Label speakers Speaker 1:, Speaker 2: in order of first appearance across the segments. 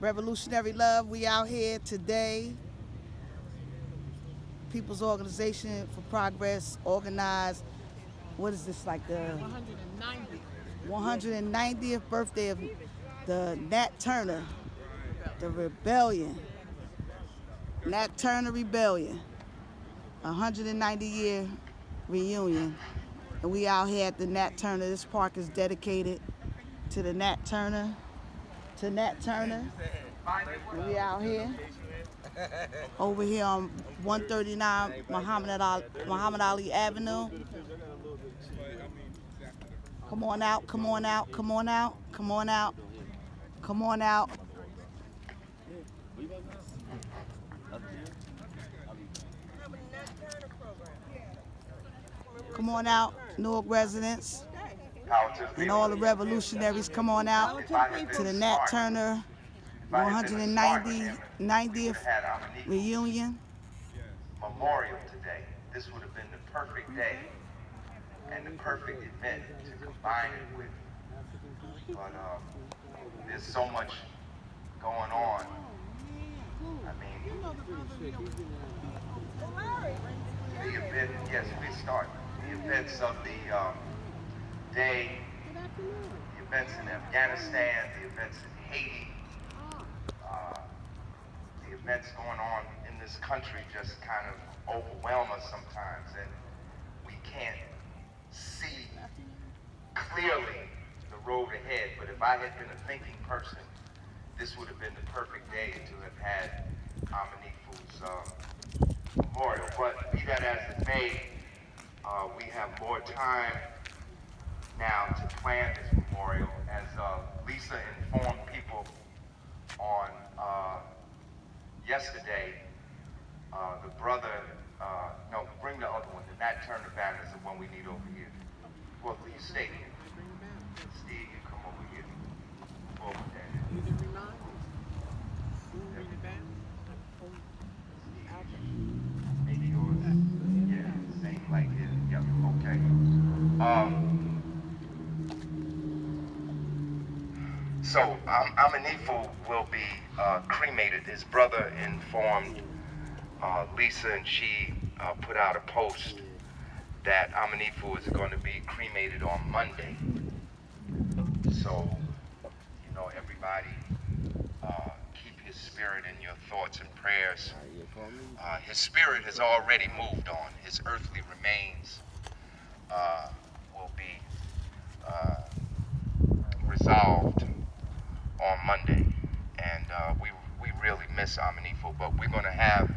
Speaker 1: Revolutionary Love, we out here today. People's Organization for Progress organized, what is this, like the 190th birthday of the Nat Turner, the rebellion. Nat Turner Rebellion, 190-year reunion. And we out here at the Nat Turner. This park is dedicated to the Nat Turner, to Nat Turner. And we out here, over here on 139 Muhammad Ali Avenue. Come on out, come on out, come on out, come on out, come on out. Come on out, Newark residents, and all the revolutionaries, come on out to the Nat Turner 190th reunion.
Speaker 2: Memorial today. This would have been the perfect day and the perfect event to combine it with. But there's so much going on. I mean, the event, yes, we start. The events of the day, the events in Afghanistan, the events in Haiti, the events going on in this country just kind of overwhelm us sometimes, and we can't see clearly the road ahead. But if I had been a thinking person, this would have been the perfect day to have had Amanifu's memorial. But be that as it may, we have more time now to plan this memorial. As Lisa informed people on yesterday, the brother, no, bring the other one, the Nat Turner banner is the one we need over here. Well, please stay here. Steve, you come over here. Over there. Maybe yours. Yeah, same like his. Yep, okay. So Amanifu will be cremated. His brother informed Lisa, and she put out a post that Amanifu is going to be cremated on Monday. So, you know, everybody keep his spirit in your thoughts and prayers. His spirit has already moved on. His earthly remains will be resolved on Monday. And we really miss Amanifu, but we're going to have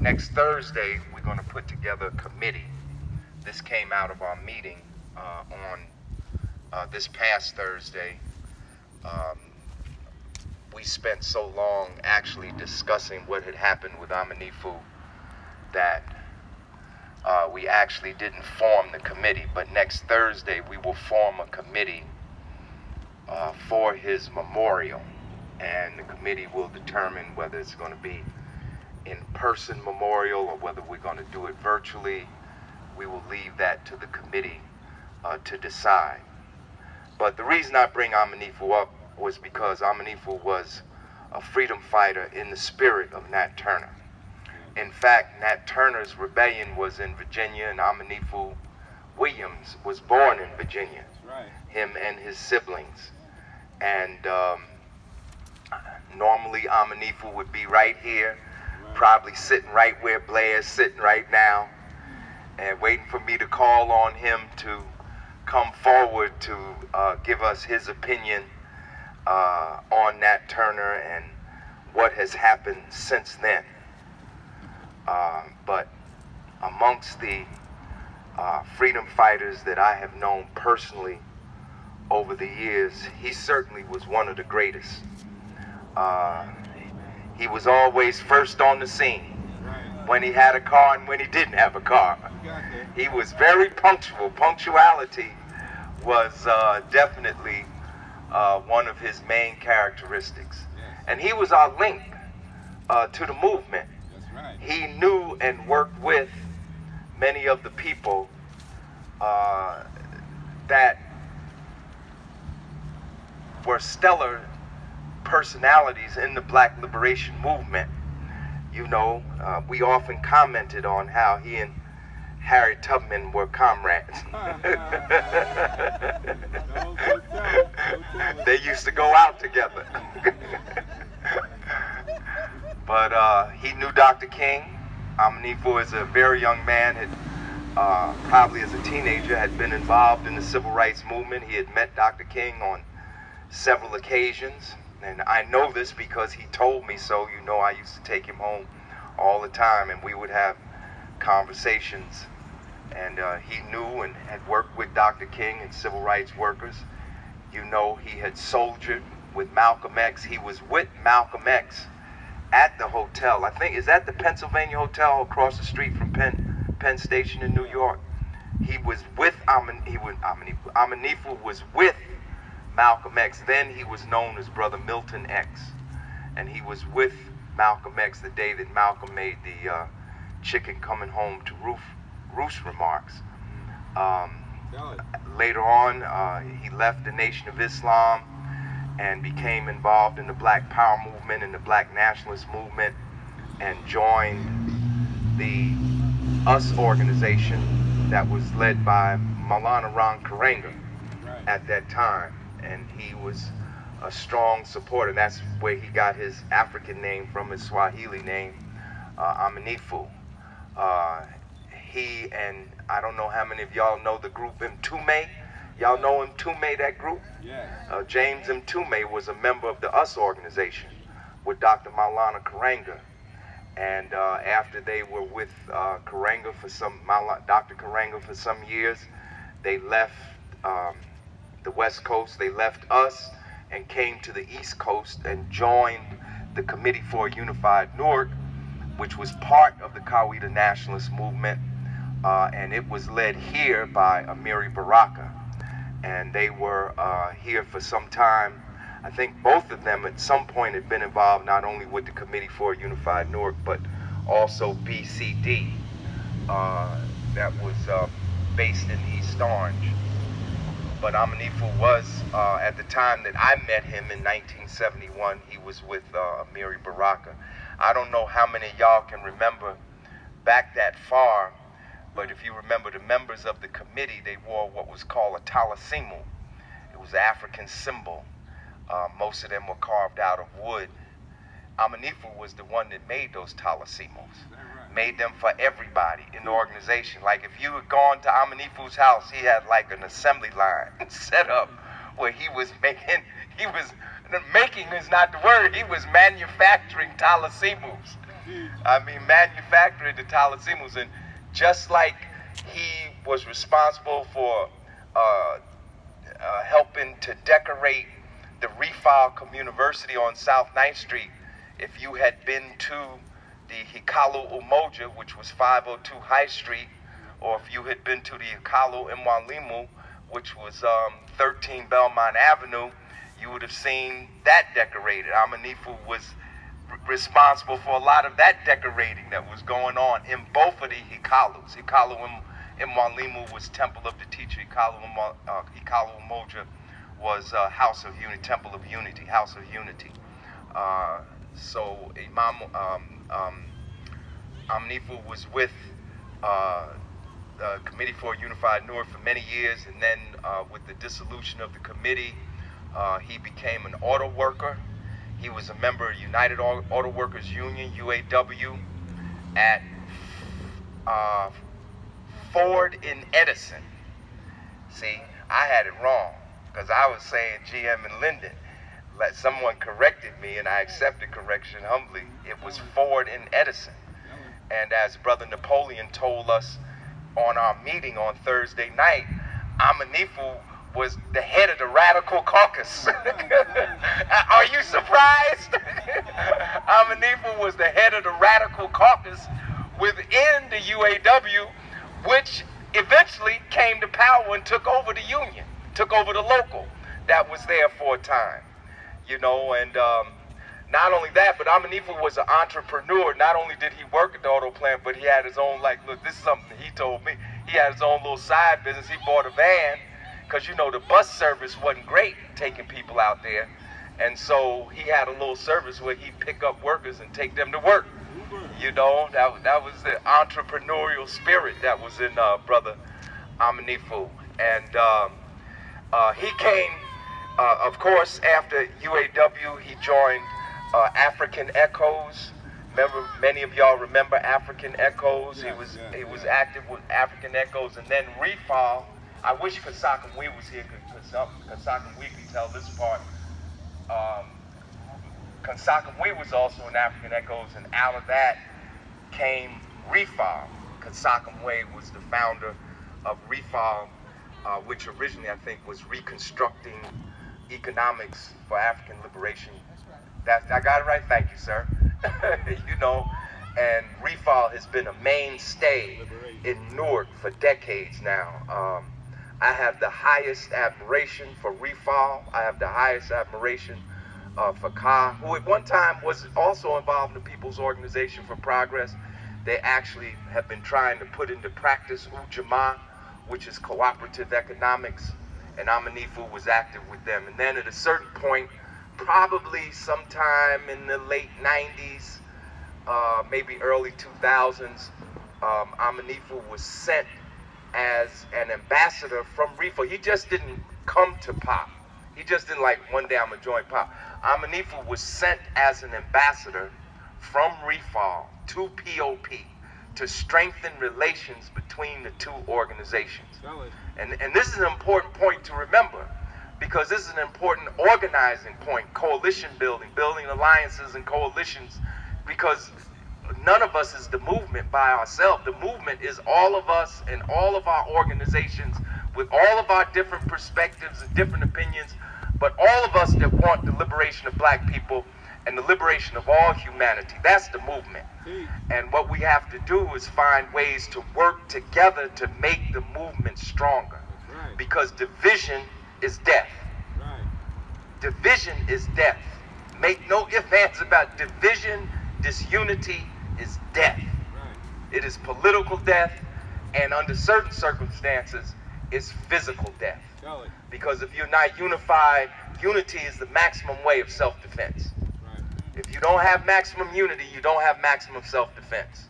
Speaker 2: next Thursday, we're going to put together a committee. This came out of our meeting on this past Thursday. We spent so long actually discussing what had happened with Amanifu that we actually didn't form the committee. But next Thursday, we will form a committee for his memorial. And the committee will determine whether it's going to be in-person memorial or whether we're going to do it virtually. We will leave that to the committee to decide. But the reason I bring Amanifu up was because Amanifu was a freedom fighter in the spirit of Nat Turner. In fact, Nat Turner's rebellion was in Virginia, and Amanifu Williams was born in Virginia.
Speaker 3: Right.
Speaker 2: Him and his siblings. And normally Amanifu would be right here, probably sitting right where Blair's sitting right now, and waiting for me to call on him to come forward to give us his opinion on Nat Turner and what has happened since then. But amongst the freedom fighters that I have known personally over the years, he certainly was one of the greatest. He was always first on the scene, when he had a car and when he didn't have a car. He was very punctual. Punctuality was definitely one of his main characteristics. And he was our link to the movement. He knew and worked with many of the people that were stellar personalities in the Black Liberation Movement. You know, we often commented on how he and Harriet Tubman were comrades. They used to go out together. But he knew Dr. King. Amanifu, as a very young man, had probably as a teenager, had been involved in the civil rights movement. He had met Dr. King on several occasions, and I know this because he told me so. You know, I used to take him home all the time, and we would have conversations. And he knew and had worked with Dr. King and civil rights workers. You know, he had soldiered with Malcolm X. He was with Malcolm X at the hotel. I think, is that the Pennsylvania Hotel across the street from Penn Station in New York? He was with Amanifu was with Malcolm X. Then he was known as Brother Milton X. And he was with Malcolm X the day that Malcolm made the chicken coming home to roost remarks. Later on, he left the Nation of Islam and became involved in the Black Power movement and the Black Nationalist movement, and joined the US organization that was led by Maulana Ron Karenga at that time. And he was a strong supporter. That's where he got his African name from, his Swahili name, Amanifu. He and I don't know how many of y'all know the group Mtume. Y'all know Mtume, that group? Yes. James Mtume was a member of the US organization with Dr. Maulana Karenga. And after they were with Dr. Karenga for some years, they left the West Coast, they left us and came to the East Coast and joined the Committee for a Unified Newark, which was part of the Kawita nationalist movement, and it was led here by Amiri Baraka. And they were here for some time. I think both of them at some point had been involved not only with the Committee for a Unified Newark, but also BCD, that was based in East Orange. But Amanifu was, at the time that I met him in 1971, he was with Amiri Baraka. I don't know how many of y'all can remember back that far, but if you remember the members of the committee, they wore what was called a talasimu. It was an African symbol. Most of them were carved out of wood. Amanifu was the one that made those talasimus, made them for everybody in the organization. Like if you had gone to Amanifu's house, he had like an assembly line set up where he was making is not the word, he was manufacturing talasimus. I mean, manufacturing the talasimus. And just like he was responsible for helping to decorate the Refile University on South 9th Street, if you had been to the Hikalu Umoja, which was 502 High Street, or if you had been to the Hikalu Mwalimu, which was 13 Belmont Avenue, you would have seen that decorated. Amanifu was responsible for a lot of that decorating that was going on in both of the Hikalus. Hikalu Mwalimu was Temple of the Teacher. Hikalu Umoja was House of Unity, Temple of Unity, House of Unity. So Imam Amanifu was with the Committee for a Unified Newark for many years, and then with the dissolution of the committee, he became an auto worker. He was a member of United Auto Workers Union, UAW, at Ford in Edison. See, I had it wrong, because I was saying GM and Linden. Someone corrected me, and I accepted correction humbly. It was Ford in Edison. And as Brother Napoleon told us on our meeting on Thursday night, Amanifu was the head of the Radical Caucus. Are you surprised? Amanifu was the head of the Radical Caucus within the UAW, which eventually came to power and took over the union, took over the local that was there for a time. You know, and not only that, but Amanifu was an entrepreneur. Not only did he work at the auto plant, but he had his own, like, look, this is something he told me. He had his own little side business. He bought a van, because, you know, the bus service wasn't great taking people out there. And so he had a little service where he'd pick up workers and take them to work. You know, that was the entrepreneurial spirit that was in Brother Amanifu. And he came, of course, after UAW, he joined African Echoes. Remember, many of y'all remember African Echoes. He was active with African Echoes, and then Refall. I wish Kasaka Wee was here, because Kasaka Wee can tell this part. Kasaka Wee was also in African Echoes, and out of that came Refall. Kasaka Wee was the founder of Refall, which originally I think was reconstructing economics for African liberation. I got it right, thank you, sir. You know, and Refall has been a mainstay in Newark for decades now. I have the highest admiration for Refall. I have the highest admiration for Ka, who at one time was also involved in the People's Organization for Progress. They actually have been trying to put into practice Ujamaa, which is cooperative economics, and Amanifu was active with them. And then at a certain point, probably sometime in the late 90s, maybe early 2000s, Amanifu was sent as an ambassador from Refall. He just didn't come to POP. He just didn't like, one day I'm gonna join POP. Amanifu was sent as an ambassador from Refall to POP to strengthen relations between the two organizations. And this is an important point to remember, because this is an important organizing point, coalition building, building alliances and coalitions, because none of us is the movement by ourselves. The movement is all of us and all of our organizations with all of our different perspectives and different opinions, but all of us that want the liberation of black people and the liberation of all humanity. That's the movement. And what we have to do is find ways to work together to make the movement stronger. Because division is death. Division is death. Make no ifs, ands about division. Disunity is death. It is political death, and under certain circumstances, it's physical death. Because if you're not unified, unity is the maximum way of self-defense. If you don't have maximum unity, you don't have maximum self-defense.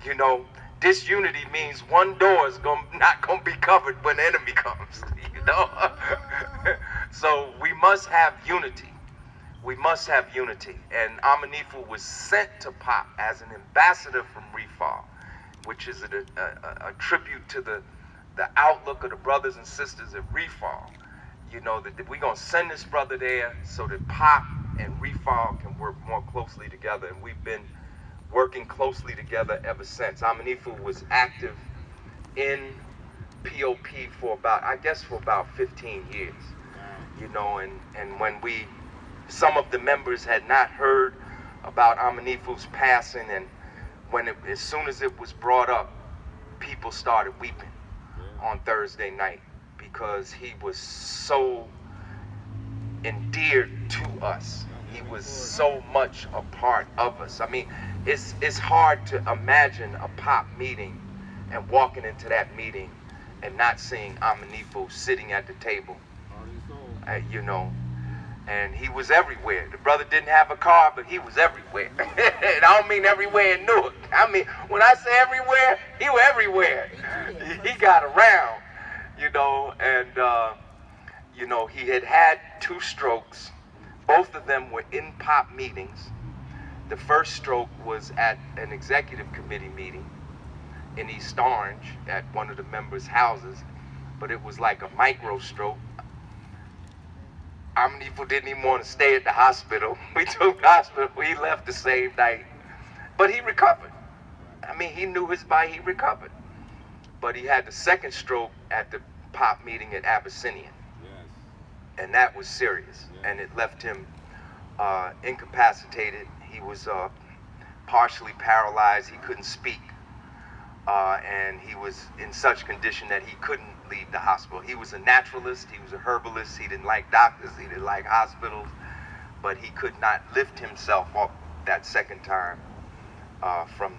Speaker 2: You know, disunity means one door is not going to be covered when the enemy comes. You know? So we must have unity. We must have unity. And Amanifu was sent to POP as an ambassador from Refall, which is a tribute to the outlook of the brothers and sisters at Refall. You know, that we're going to send this brother there so that POP and Refall can work more closely together. And we've been working closely together ever since. Amanifu was active in POP for about 15 years. You know, and when some of the members had not heard about Amanifu's passing, and as soon as it was brought up, people started weeping on Thursday night, because he was so endeared to us. He was so much a part of us. I mean, it's hard to imagine a POP meeting and walking into that meeting and not seeing Amanifu sitting at the table. You know, and he was everywhere. The brother didn't have a car, but he was everywhere. And I don't mean everywhere in Newark. I mean, when I say everywhere, he was everywhere. He got around, you know, and, you know, he had 2 strokes. Both of them were in POP meetings. The first stroke was at an executive committee meeting in East Orange at one of the members' houses, but it was like a micro stroke. Amanifu didn't even want to stay at the hospital. We took the hospital. He left the same night. But he recovered. I mean, he knew his body, he recovered. But he had the second stroke at the POP meeting at Abyssinian. And that was serious. And it left him incapacitated. He was partially paralyzed. He couldn't speak. And he was in such condition that he couldn't leave the hospital. He was a naturalist, he was a herbalist, he didn't like doctors, he didn't like hospitals, but he could not lift himself up that second time from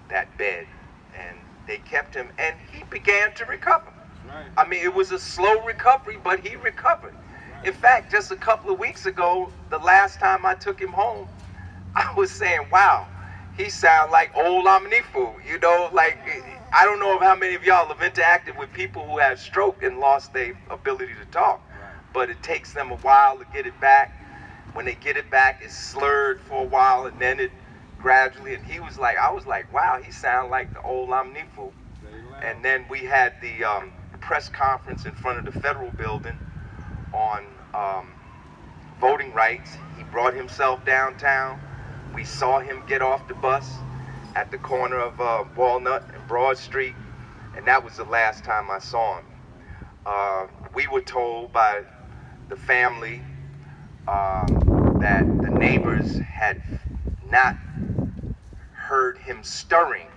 Speaker 2: that bed. And they kept him, and he began to recover. I mean, it was a slow recovery, but he recovered. In fact, just a couple of weeks ago, the last time I took him home, I was saying, wow, he sound like old Amanifu. You know, like, I don't know how many of y'all have interacted with people who have stroke and lost their ability to talk, but it takes them a while to get it back. When they get it back, it's slurred for a while, and then it gradually, and he was like, I was like, wow, he sound like the old Amanifu. And then we had the press conference in front of the federal building on voting rights. He brought himself downtown. We saw him get off the bus at the corner of Walnut and Broad Street, and that was the last time I saw him. We were told by the family that the neighbors had not heard him stirring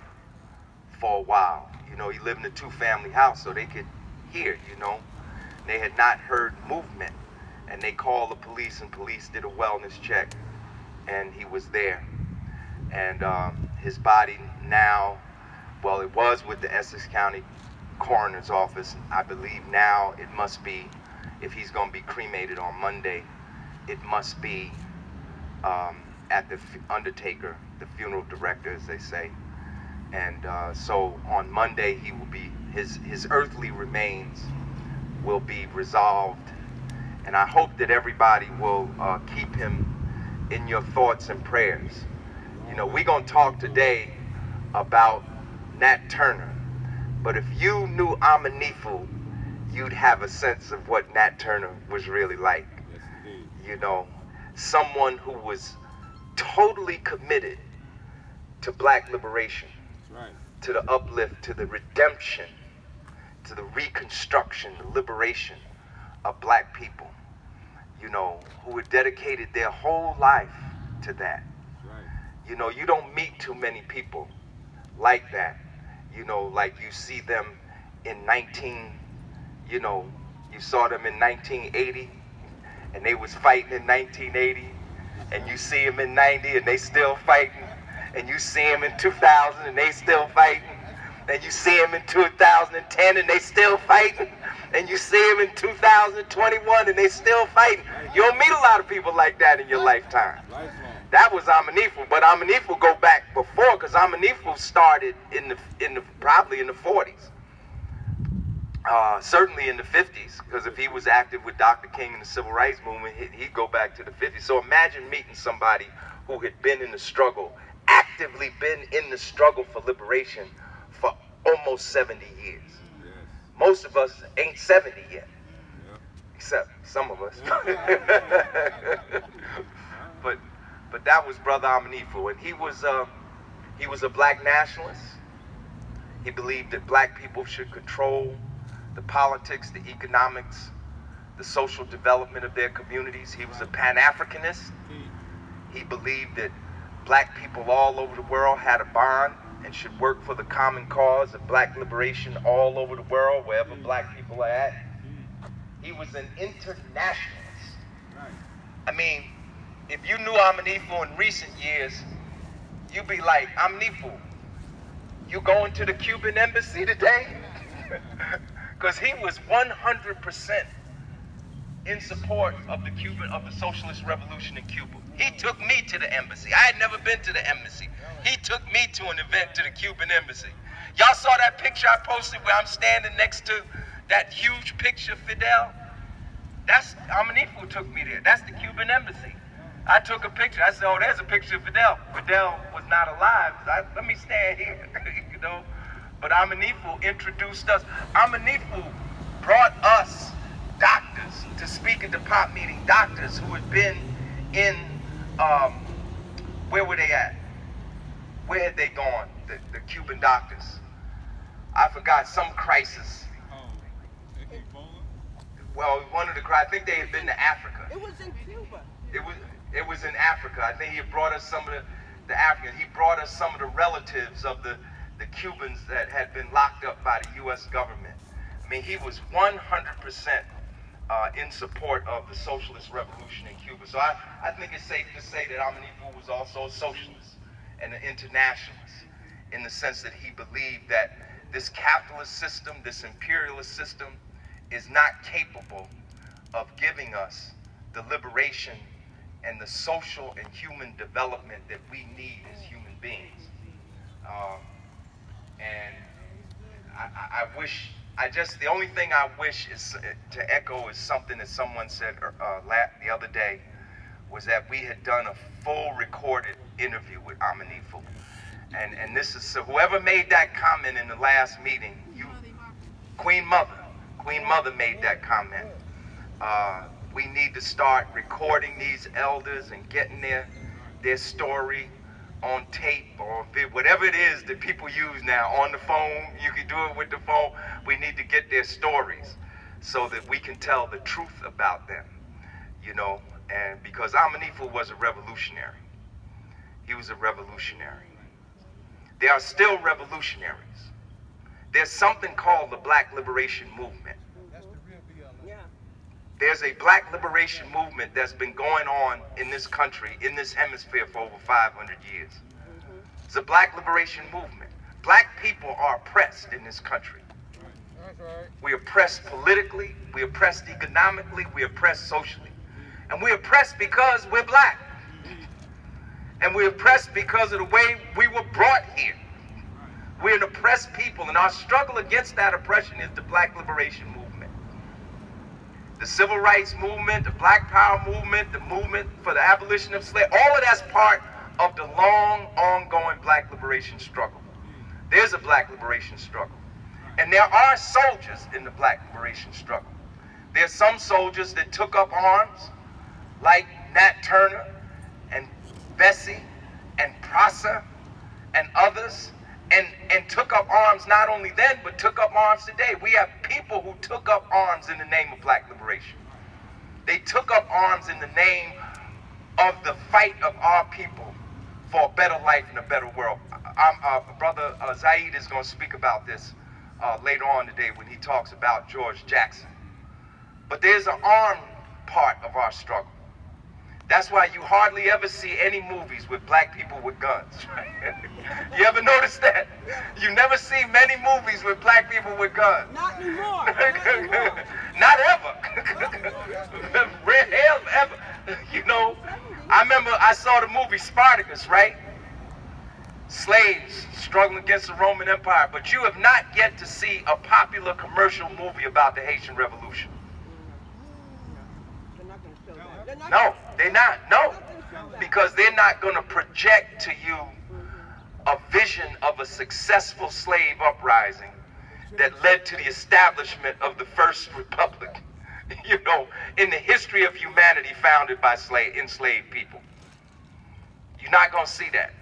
Speaker 2: for a while. You know, he lived in a two-family house, so they could hear, you know. They had not heard movement, and they called the police, and police did a wellness check, and he was there. And his body now, well, it was with the Essex County Coroner's Office. I believe now it must be, if he's going to be cremated on Monday, it must be at the undertaker, the funeral director, as they say. And so on Monday, he will be, his earthly remains will be resolved. And I hope that everybody will keep him in your thoughts and prayers. You know, we're going to talk today about Nat Turner. But if you knew Amanifu, you'd have a sense of what Nat Turner was really like. You know, someone who was totally committed to black liberation, to the uplift, to the redemption, to the reconstruction, the liberation of black people, you know, who had dedicated their whole life to that. You know, you don't meet too many people like that. You know, like you see them in you know, you saw them in 1980, and they was fighting in 1980, and you see them in 90, and they still fighting, and you see them in 2000, and they still fighting, and you see them in 2010, and they still fighting, and you see them in 2021, and they still fighting. You don't meet a lot of people like that in your lifetime. That was Amanifu, but Amanifu go back before, because Amanifu started probably in the 40s. Certainly in the 50s, because if he was active with Dr. King in the Civil Rights Movement, he'd go back to the 50s. So imagine meeting somebody who had been in the struggle, actively been in the struggle for liberation for almost 70 years. Most of us ain't 70 yet, except some of us. But that was Brother Amanifu, and he was a black nationalist. He believed that black people should control the politics, the economics, the social development of their communities. He was a Pan-Africanist. He believed that black people all over the world had a bond and should work for the common cause of black liberation all over the world, wherever black people are at. He was an internationalist. I mean, if you knew Amanifu in recent years, you'd be like, Amanifu, you going to the Cuban embassy today? Because he was 100% in support of the socialist revolution in Cuba. He took me to the embassy. I had never been to the embassy. He took me to an event to the Cuban embassy. Y'all saw that picture I posted where I'm standing next to that huge picture of Fidel? That's Amanifu took me there. That's the Cuban embassy. I took a picture. I said, oh, there's a picture of Fidel. Fidel was not alive. Let me stand here, you know. But Amanifu introduced us. Amanifu brought us doctors to speak at the pop meeting. Doctors who had been in, where were they at? Where had they gone? The Cuban doctors. I forgot, some crisis. Well, one of the, I think they had been to Africa.
Speaker 1: It was in Cuba.
Speaker 2: It was in Africa. I think he had brought us some of the Africans. He brought us some of the relatives of the Cubans that had been locked up by the U.S. government. I mean, he was 100% in support of the socialist revolution in Cuba. So I think it's safe to say that Amanifu was also a socialist and an internationalist, in the sense that he believed that this capitalist system, this imperialist system, is not capable of giving us the liberation and the social and human development that we need as human beings. And I wish, the only thing I wish is to echo is something that someone said the other day, was that we had done a full recorded interview with Amanifu. And this is, so whoever made that comment in the last meeting, Queen Mother made that comment. We need to start recording these elders and getting their story on tape or whatever it is that people use now on the phone. You can do it with the phone. We need to get their stories so that we can tell the truth about them, you know. And because Amanifu was a revolutionary. He was a revolutionary. There are still revolutionaries. There's something called the Black Liberation Movement. There's a Black Liberation Movement that's been going on in this country, in this hemisphere, for over 500 years. It's a Black Liberation Movement. Black people are oppressed in this country. We're oppressed politically, we're oppressed economically, we're oppressed socially. And we're oppressed because we're black. And we're oppressed because of the way we were brought here. We're an oppressed people, and our struggle against that oppression is the Black Liberation Movement. The Civil Rights Movement, the Black Power Movement, the movement for the abolition of slavery, all of that's part of the long, ongoing Black liberation struggle. There's a Black liberation struggle. And there are soldiers in the Black liberation struggle. There's some soldiers that took up arms, like Nat Turner and Bessie and Prosser and others, and took up arms not only then, but took up arms today. We have people who took up arms in the name of Black liberation. They took up arms in the name of the fight of our people for a better life and a better world. Brother Zaid is going to speak about this later on today when he talks about George Jackson. But there's an armed part of our struggle. That's why you hardly ever see any movies with black people with guns. You ever notice that? You never see many movies with black people with guns.
Speaker 3: Not anymore. Not anymore.
Speaker 2: Not ever. Hell, ever. You know, I remember I saw the movie Spartacus, right? Slaves struggling against the Roman Empire. But you have not yet to see a popular commercial movie about the Haitian Revolution. No, they're not. No, because they're not going to project to you a vision of a successful slave uprising that led to the establishment of the first republic, you know, in the history of humanity founded by enslaved people. You're not going to see that.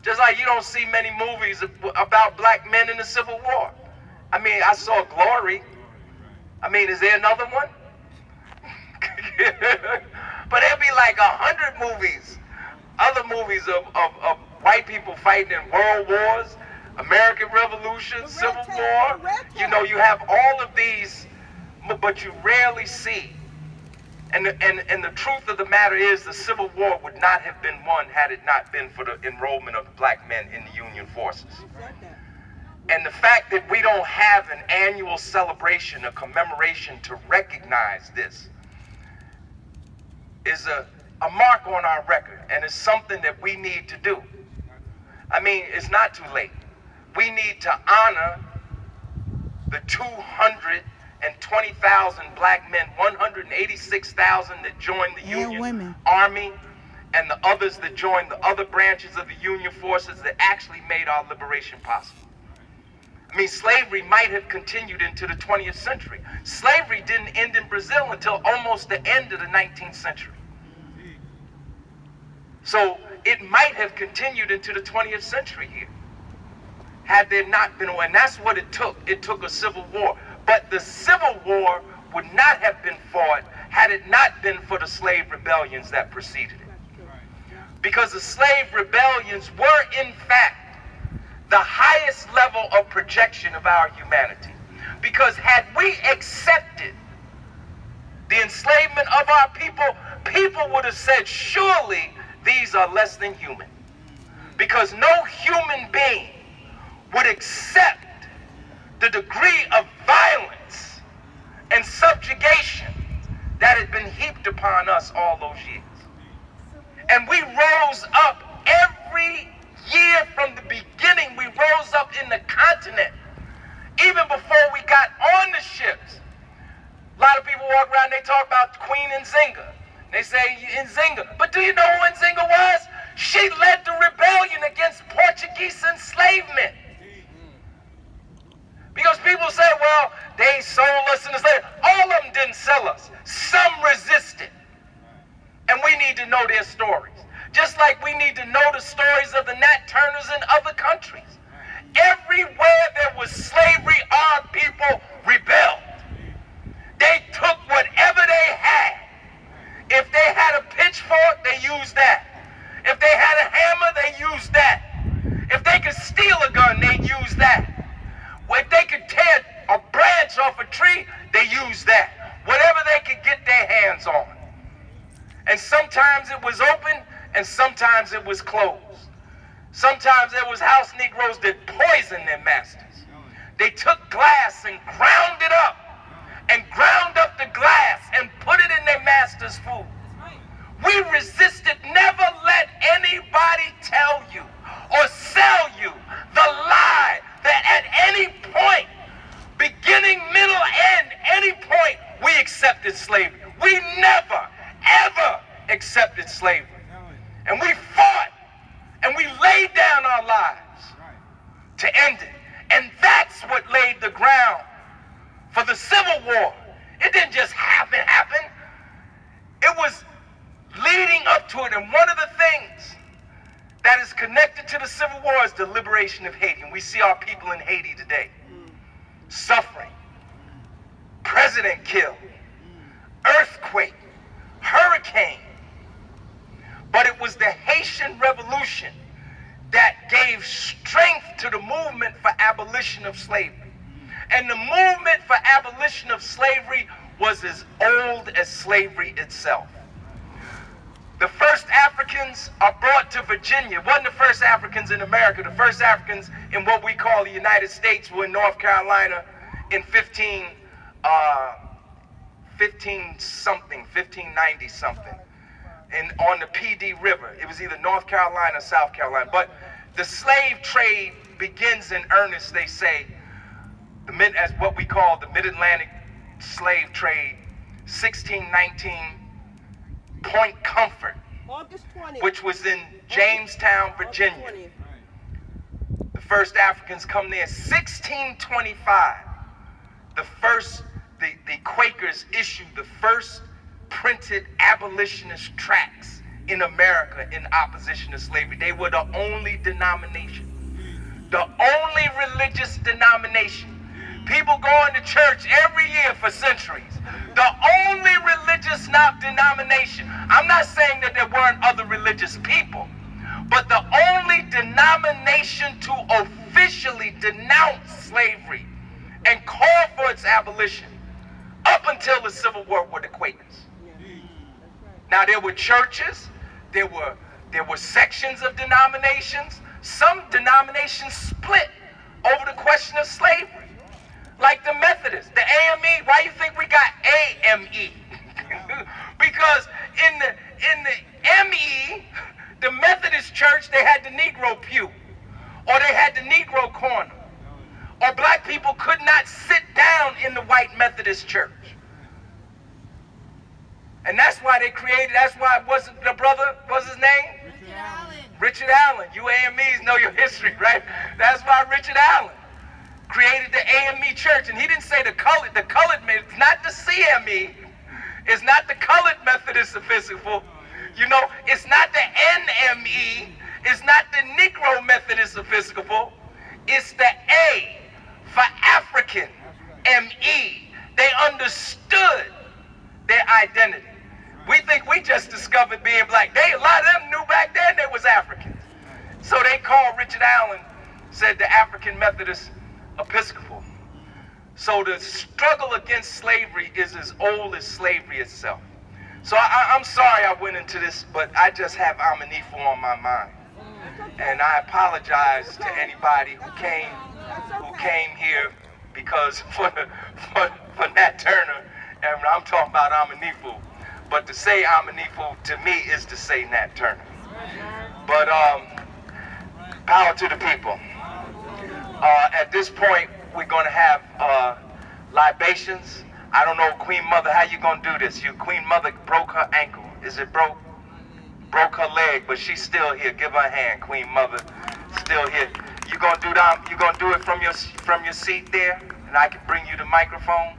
Speaker 2: Just like you don't see many movies about black men in the Civil War. I mean, I saw Glory. I mean, is there another one? But there'll be like 100 movies, other movies of white people fighting in world wars, American Revolution, Civil War. You know, you have all of these, but you rarely see. And the truth of the matter is the Civil War would not have been won had it not been for the enrollment of the black men in the Union forces. And the fact that we don't have an annual celebration, a commemoration to recognize this, is a mark on our record, and it's something that we need to do. I mean, it's not too late. We need to honor the 220,000 black men, 186,000 that joined the Union Army, and the others that joined the other branches of the Union forces that actually made our liberation possible. I mean, slavery might have continued into the 20th century. Slavery didn't end in Brazil until almost the end of the 19th century. So it might have continued into the 20th century here, had there not been, and that's what it took. It took a civil war. But the Civil War would not have been fought had it not been for the slave rebellions that preceded it. Because the slave rebellions were, in fact, the highest level of projection of our humanity. Because had we accepted the enslavement of our people, people would have said, surely these are less than human. Because no human being would accept the degree of violence and subjugation that had been heaped upon us all those years. And we rose up every year from the beginning. We rose up in the continent. Even before we got on the ships, a lot of people walk around, they talk about Queen Nzinga. They say Nzinga. But do you know who Nzinga was? She led the rebellion against Portuguese enslavement. Because people say, well, they sold us into slavery. All of them didn't sell us. Some resisted. And we need to know their stories. Just like we need to know the stories of the Nat Turners in other countries. Everywhere there was slavery, our people rebelled. They took whatever they had. If they had a pitchfork, they used that. If they had a hammer, they used that. If they could steal a gun, they used that. If they could tear a branch off a tree, they used that. Whatever they could get their hands on. And sometimes it was open, and sometimes it was closed. Sometimes there was house Negroes that poisoned their masters. They took glass and ground it up, and ground up the glass and put it in their master's food. We resisted. Never let anybody tell you or sell you the lie that at any point, beginning, middle, end, any point, we accepted slavery. We never, ever accepted slavery. And we fought and we laid down our lives to end it. And that's what laid the ground for the Civil War. It didn't just happen. It was leading up to it. And one of the things that is connected to the Civil War is the liberation of Haiti. And we see our people in Haiti today suffering, president killed, earthquake, hurricane. But it was the Haitian Revolution that gave strength to the movement for abolition of slavery. And the movement for abolition of slavery was as old as slavery itself. The first Africans are brought to Virginia. Wasn't the first Africans in America. The first Africans in what we call the United States were in North Carolina in 1590 something. And on the PD River. It was either North Carolina or South Carolina. But the slave trade begins in earnest, they say, as what we call the Mid-Atlantic slave trade, 1619, Point Comfort,
Speaker 3: August 20th.
Speaker 2: which was in Jamestown, Virginia. The first Africans come there. 1625, the Quakers issued the first printed abolitionist tracts in America in opposition to slavery. They were the only denomination, the only religious denomination. People going to church every year for centuries. The only religious denomination. I'm not saying that there weren't other religious people, but the only denomination to officially denounce slavery and call for its abolition up until the Civil War were the Quakers. Now there were churches, there were sections of denominations. Some denominations split over the question of slavery. Like the Methodists, the AME. Why you think we got AME? Because in the ME, the Methodist church, they had the Negro pew, or they had the Negro corner, or black people could not sit down in the white Methodist church. And that's why they created, that's why it wasn't the brother, what's his name?
Speaker 3: Richard Allen.
Speaker 2: Richard Allen. You AMEs know your history, right? That's why Richard Allen created the AME church. And he didn't say the colored, it's not the CME, it's not the Colored Methodist Episcopal, you know, it's not the NME, it's not the Negro Methodist Episcopal, it's the A for African, ME. They understood their identity. We think we just discovered being black. A lot of them knew back then they was Africans. So they called Richard Allen, said the African Methodist Episcopal. So the struggle against slavery is as old as slavery itself. So I'm sorry I went into this, but I just have Amanifu on my mind. And I apologize to anybody who came here because for Nat Turner And I'm talking about Amanifu. But to say Amanifu to me is to say Nat Turner. But power to the people. At this point, we're gonna have libations. I don't know, Queen Mother, how you gonna do this? Your Queen Mother broke her ankle. Is it broke? Broke her leg, but she's still here. Give her a hand, Queen Mother. Still here. You gonna do that? You gonna do it from your seat there, and I can bring you the microphone.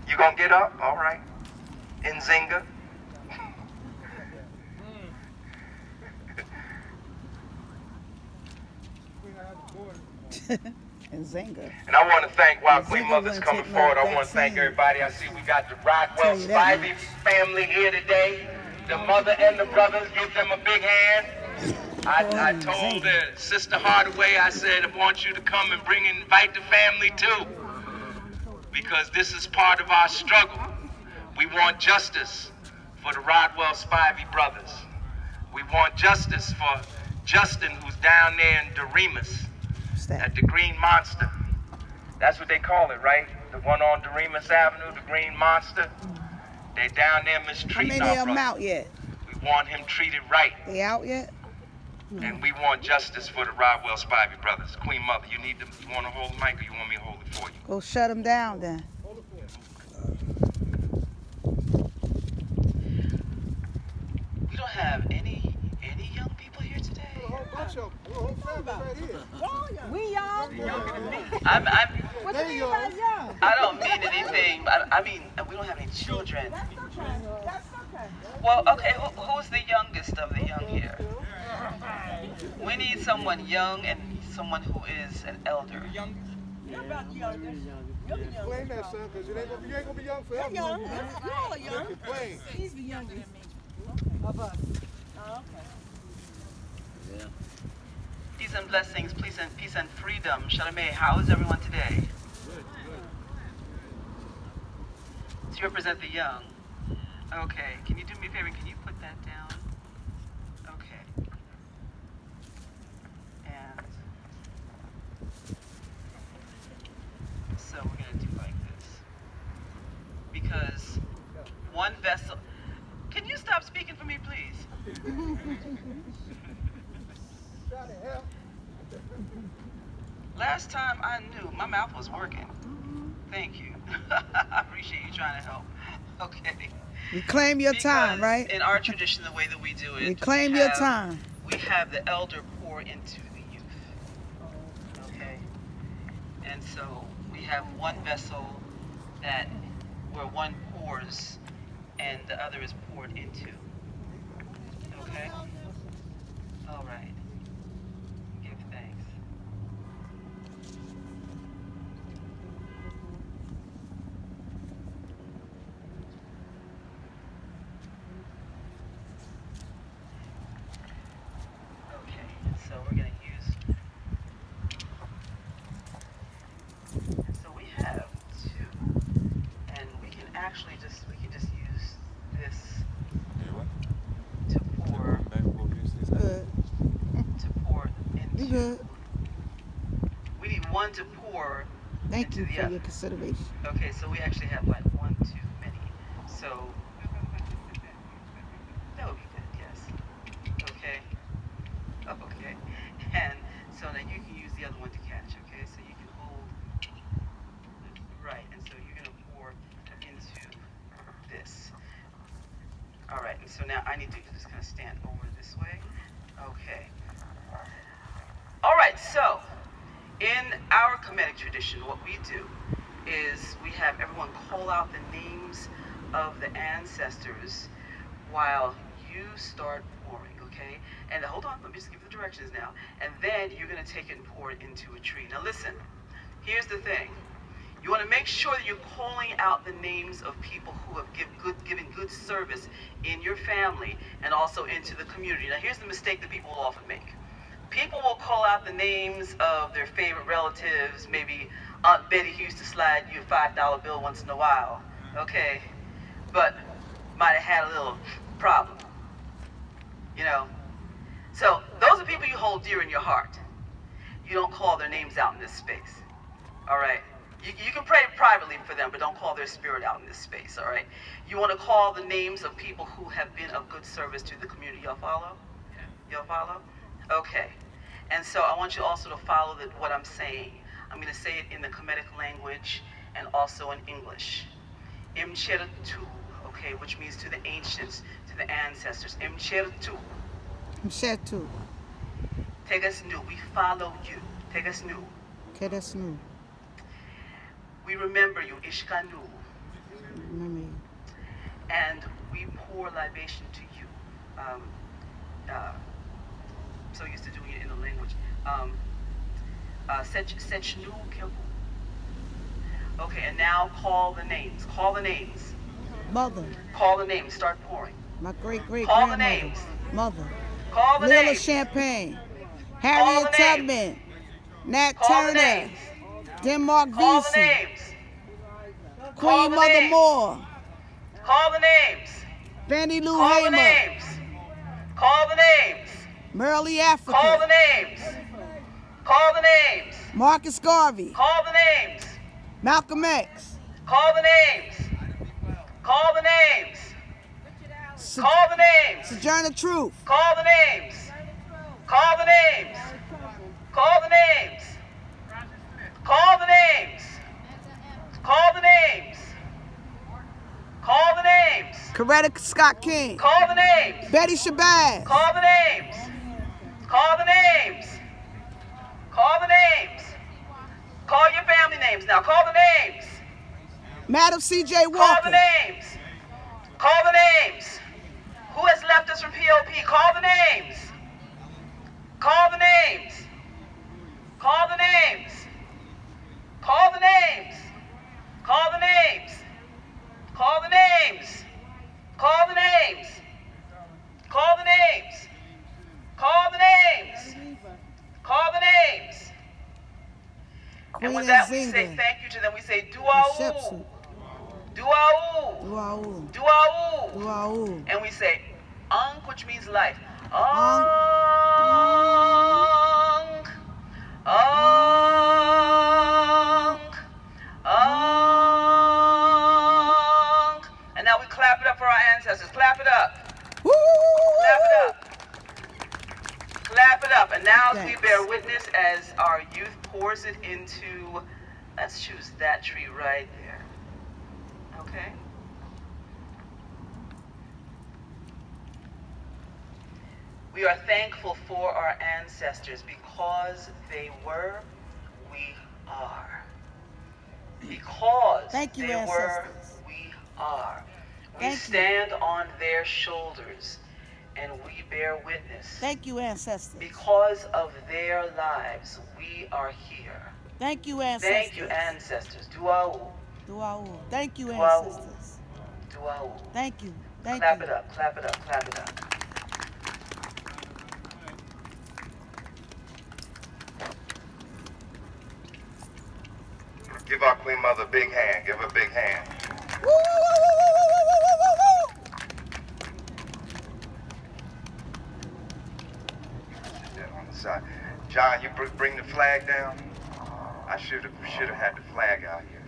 Speaker 2: You gonna get up? All right. Nzinga.
Speaker 1: Nzinga.
Speaker 2: And I want to thank, while
Speaker 1: Nzinga
Speaker 2: Queen Mother's
Speaker 1: wouldn't
Speaker 2: coming
Speaker 1: take no
Speaker 2: forward, I want to thank
Speaker 1: vaccine.
Speaker 2: everybody. I see we got the Rodwell
Speaker 1: Tell you that
Speaker 2: Spivey family here today. The mother and the brothers, give them a big hand. I told Sister Hardaway, I said, I want you to come and invite the family too. Because this is part of our struggle. We want justice for the Rodwell Spivey brothers. We want justice for Justin, who's down there in Doremus at the Green Monster. That's what they call it, right? The one on Doremus Avenue, the Green Monster. They down there mistreating
Speaker 1: How many
Speaker 2: our
Speaker 1: of them
Speaker 2: brother.
Speaker 1: out yet?
Speaker 2: We want him treated right.
Speaker 1: They out yet?
Speaker 2: And we want justice for the Rodwell Spivey brothers. Queen Mother, you want to hold the mic, or you want me to hold it for you?
Speaker 1: Go shut them down then.
Speaker 4: We don't have any young people here today.
Speaker 3: We young?
Speaker 4: I'm
Speaker 3: What you mean by young?
Speaker 4: I don't mean anything. I mean we don't have any children.
Speaker 3: That's okay. That's okay.
Speaker 4: Well, okay, who's the youngest of the young here? We need someone young and someone who is an elder.
Speaker 3: You're about the youngest. You're the youngest.
Speaker 5: Explain that, son, because you ain't gonna be young forever.
Speaker 3: You're young. You're all young.
Speaker 5: Explain.
Speaker 3: He's the youngest of us. Oh, okay.
Speaker 4: Peace and blessings, peace and freedom. Shalom, how is everyone today? To represent the young. Okay, can you do me a favor? Can you put that down? Okay. And so we're gonna do like this. Because one vessel. Can you stop speaking for me, please? Last time I knew, my mouth was working. Thank you. I appreciate you trying to help. Okay.
Speaker 1: Reclaim your time,
Speaker 4: Because
Speaker 1: right?
Speaker 4: in our tradition, the way that we do it,
Speaker 1: Reclaim
Speaker 4: we
Speaker 1: your
Speaker 4: have-
Speaker 1: time.
Speaker 4: We have the elder pour into the youth. Okay? And so we have one vessel where one pours and the other is poured into. Okay? All right. Give thanks. Okay, so we're gonna use. So we have two, and we can just use this to pour
Speaker 1: Good. You
Speaker 4: into.
Speaker 1: good.
Speaker 4: We need one to pour
Speaker 1: Thank
Speaker 4: into
Speaker 1: you
Speaker 4: the
Speaker 1: for
Speaker 4: other.
Speaker 1: your consideration.
Speaker 4: Okay, so we actually have like one too many. So that would be good, yes. Okay. Okay. And so now you can use the other one to catch, okay? So you can hold right, and so you're gonna pour into this. Alright, and so now I need to just kind of stand over this way. Okay. Alright, so in our Kemetic tradition, what we do is we have everyone call out the names of the ancestors while you start pouring, okay? And hold on, let me just give the directions now. And then you're gonna take it and pour it into a tree. Now listen, here's the thing. You wanna make sure that you're calling out the names of people who have given good service in your family and also into the community. Now here's the mistake that people will often make. People will call out the names of their favorite relatives, maybe Aunt Betty who used to slide you a $5 bill once in a while, okay? But might have had a little problem, you know? So those are people you hold dear in your heart. You don't call their names out in this space, all right? You can pray privately for them, but don't call their spirit out in this space, all right? You want to call the names of people who have been of good service to the community. Y'all follow? Y'all follow? Okay. And so I want you also to follow what I'm saying. I'm going to say it in the Kemetic language and also in English. Imchertu, okay, which means to the ancients, to the ancestors. Imchertu.
Speaker 1: Mshetu.
Speaker 4: Tegesnu, we follow you. Tegesnu.
Speaker 1: Kedesnu.
Speaker 4: We remember you. Ishkanu.
Speaker 1: Remember you.
Speaker 4: And we pour libation to you. So used to doing it in the language. Sechnu kebu. Okay, and now call the names. Call the names.
Speaker 1: Mother.
Speaker 4: Call the names. Start pouring.
Speaker 1: My great great
Speaker 4: Call the
Speaker 1: grandmother.
Speaker 4: names.
Speaker 1: Mother.
Speaker 4: Call the
Speaker 1: Lila
Speaker 4: names.
Speaker 1: Champagne.
Speaker 4: Call
Speaker 1: Harriet
Speaker 4: the names.
Speaker 1: Tubman. Nat
Speaker 4: Call the
Speaker 1: Turner.
Speaker 4: names.
Speaker 1: Denmark
Speaker 4: Call the
Speaker 1: Vesey.
Speaker 4: names.
Speaker 1: Queen
Speaker 4: Call the
Speaker 1: Mother
Speaker 4: names.
Speaker 1: Moore.
Speaker 4: Call the names.
Speaker 1: Fannie Lou
Speaker 4: Call the
Speaker 1: Hamer.
Speaker 4: names. Call the names.
Speaker 1: Merle
Speaker 4: Call the
Speaker 1: Africa.
Speaker 4: names. Call the names.
Speaker 1: Marcus Garvey.
Speaker 4: Call the names.
Speaker 1: Malcolm X.
Speaker 4: Call the names. Call the names. Call the names.
Speaker 1: Sojourner Truth.
Speaker 4: Call the names. Call the names. Call the names. Call the names. Call the names. Call the names.
Speaker 1: Coretta Scott King.
Speaker 4: Call the names.
Speaker 1: Betty Shabazz.
Speaker 4: Call the names. Call the names. Call the names. Call your family names now. Call the names.
Speaker 1: Madam C.J.
Speaker 4: Call the
Speaker 1: Walker.
Speaker 4: names. Call the names. Who has left us from POP? Call the names. Call the names. Call the names. Call the names. Call the names. Call the names. Call the names. Call the names. Call the names. Call the names.
Speaker 1: Queen
Speaker 4: And with that we say
Speaker 1: Nzinga.
Speaker 4: thank you to them. We say
Speaker 1: Shepsu.
Speaker 4: duau. Duau.
Speaker 1: Duau.
Speaker 4: Duau.
Speaker 1: Duau.
Speaker 4: And we say Ankh, which means life.
Speaker 1: Ankh.
Speaker 4: Ankh. Ankh. Ankh. And now we clap it up for our ancestors. Clap it up.
Speaker 1: Woo!
Speaker 4: Clap it up. Clap it up. And now as we
Speaker 1: Thanks.
Speaker 4: bear witness as our youth pours it into, let's choose that tree right there. Okay? We are thankful for our ancestors because they were, we are. Because
Speaker 1: Thank you,
Speaker 4: they
Speaker 1: ancestors.
Speaker 4: were, we are. We
Speaker 1: Thank you.
Speaker 4: stand on their shoulders and we bear witness.
Speaker 1: Thank you, ancestors.
Speaker 4: Because of their lives, we are here.
Speaker 1: Thank you, ancestors.
Speaker 4: Thank you, ancestors. Duau.
Speaker 1: Duau. Thank you,
Speaker 4: Duau.
Speaker 1: ancestors.
Speaker 4: Duau.
Speaker 1: Thank you. Thank
Speaker 4: Clap
Speaker 1: you.
Speaker 4: it up, clap it up, clap it up.
Speaker 2: Give our Queen Mother a big hand. Give her a big hand.
Speaker 1: Woo, woo, woo, woo,
Speaker 2: Put that on the side. John, you bring the flag down. I should have had the flag out here.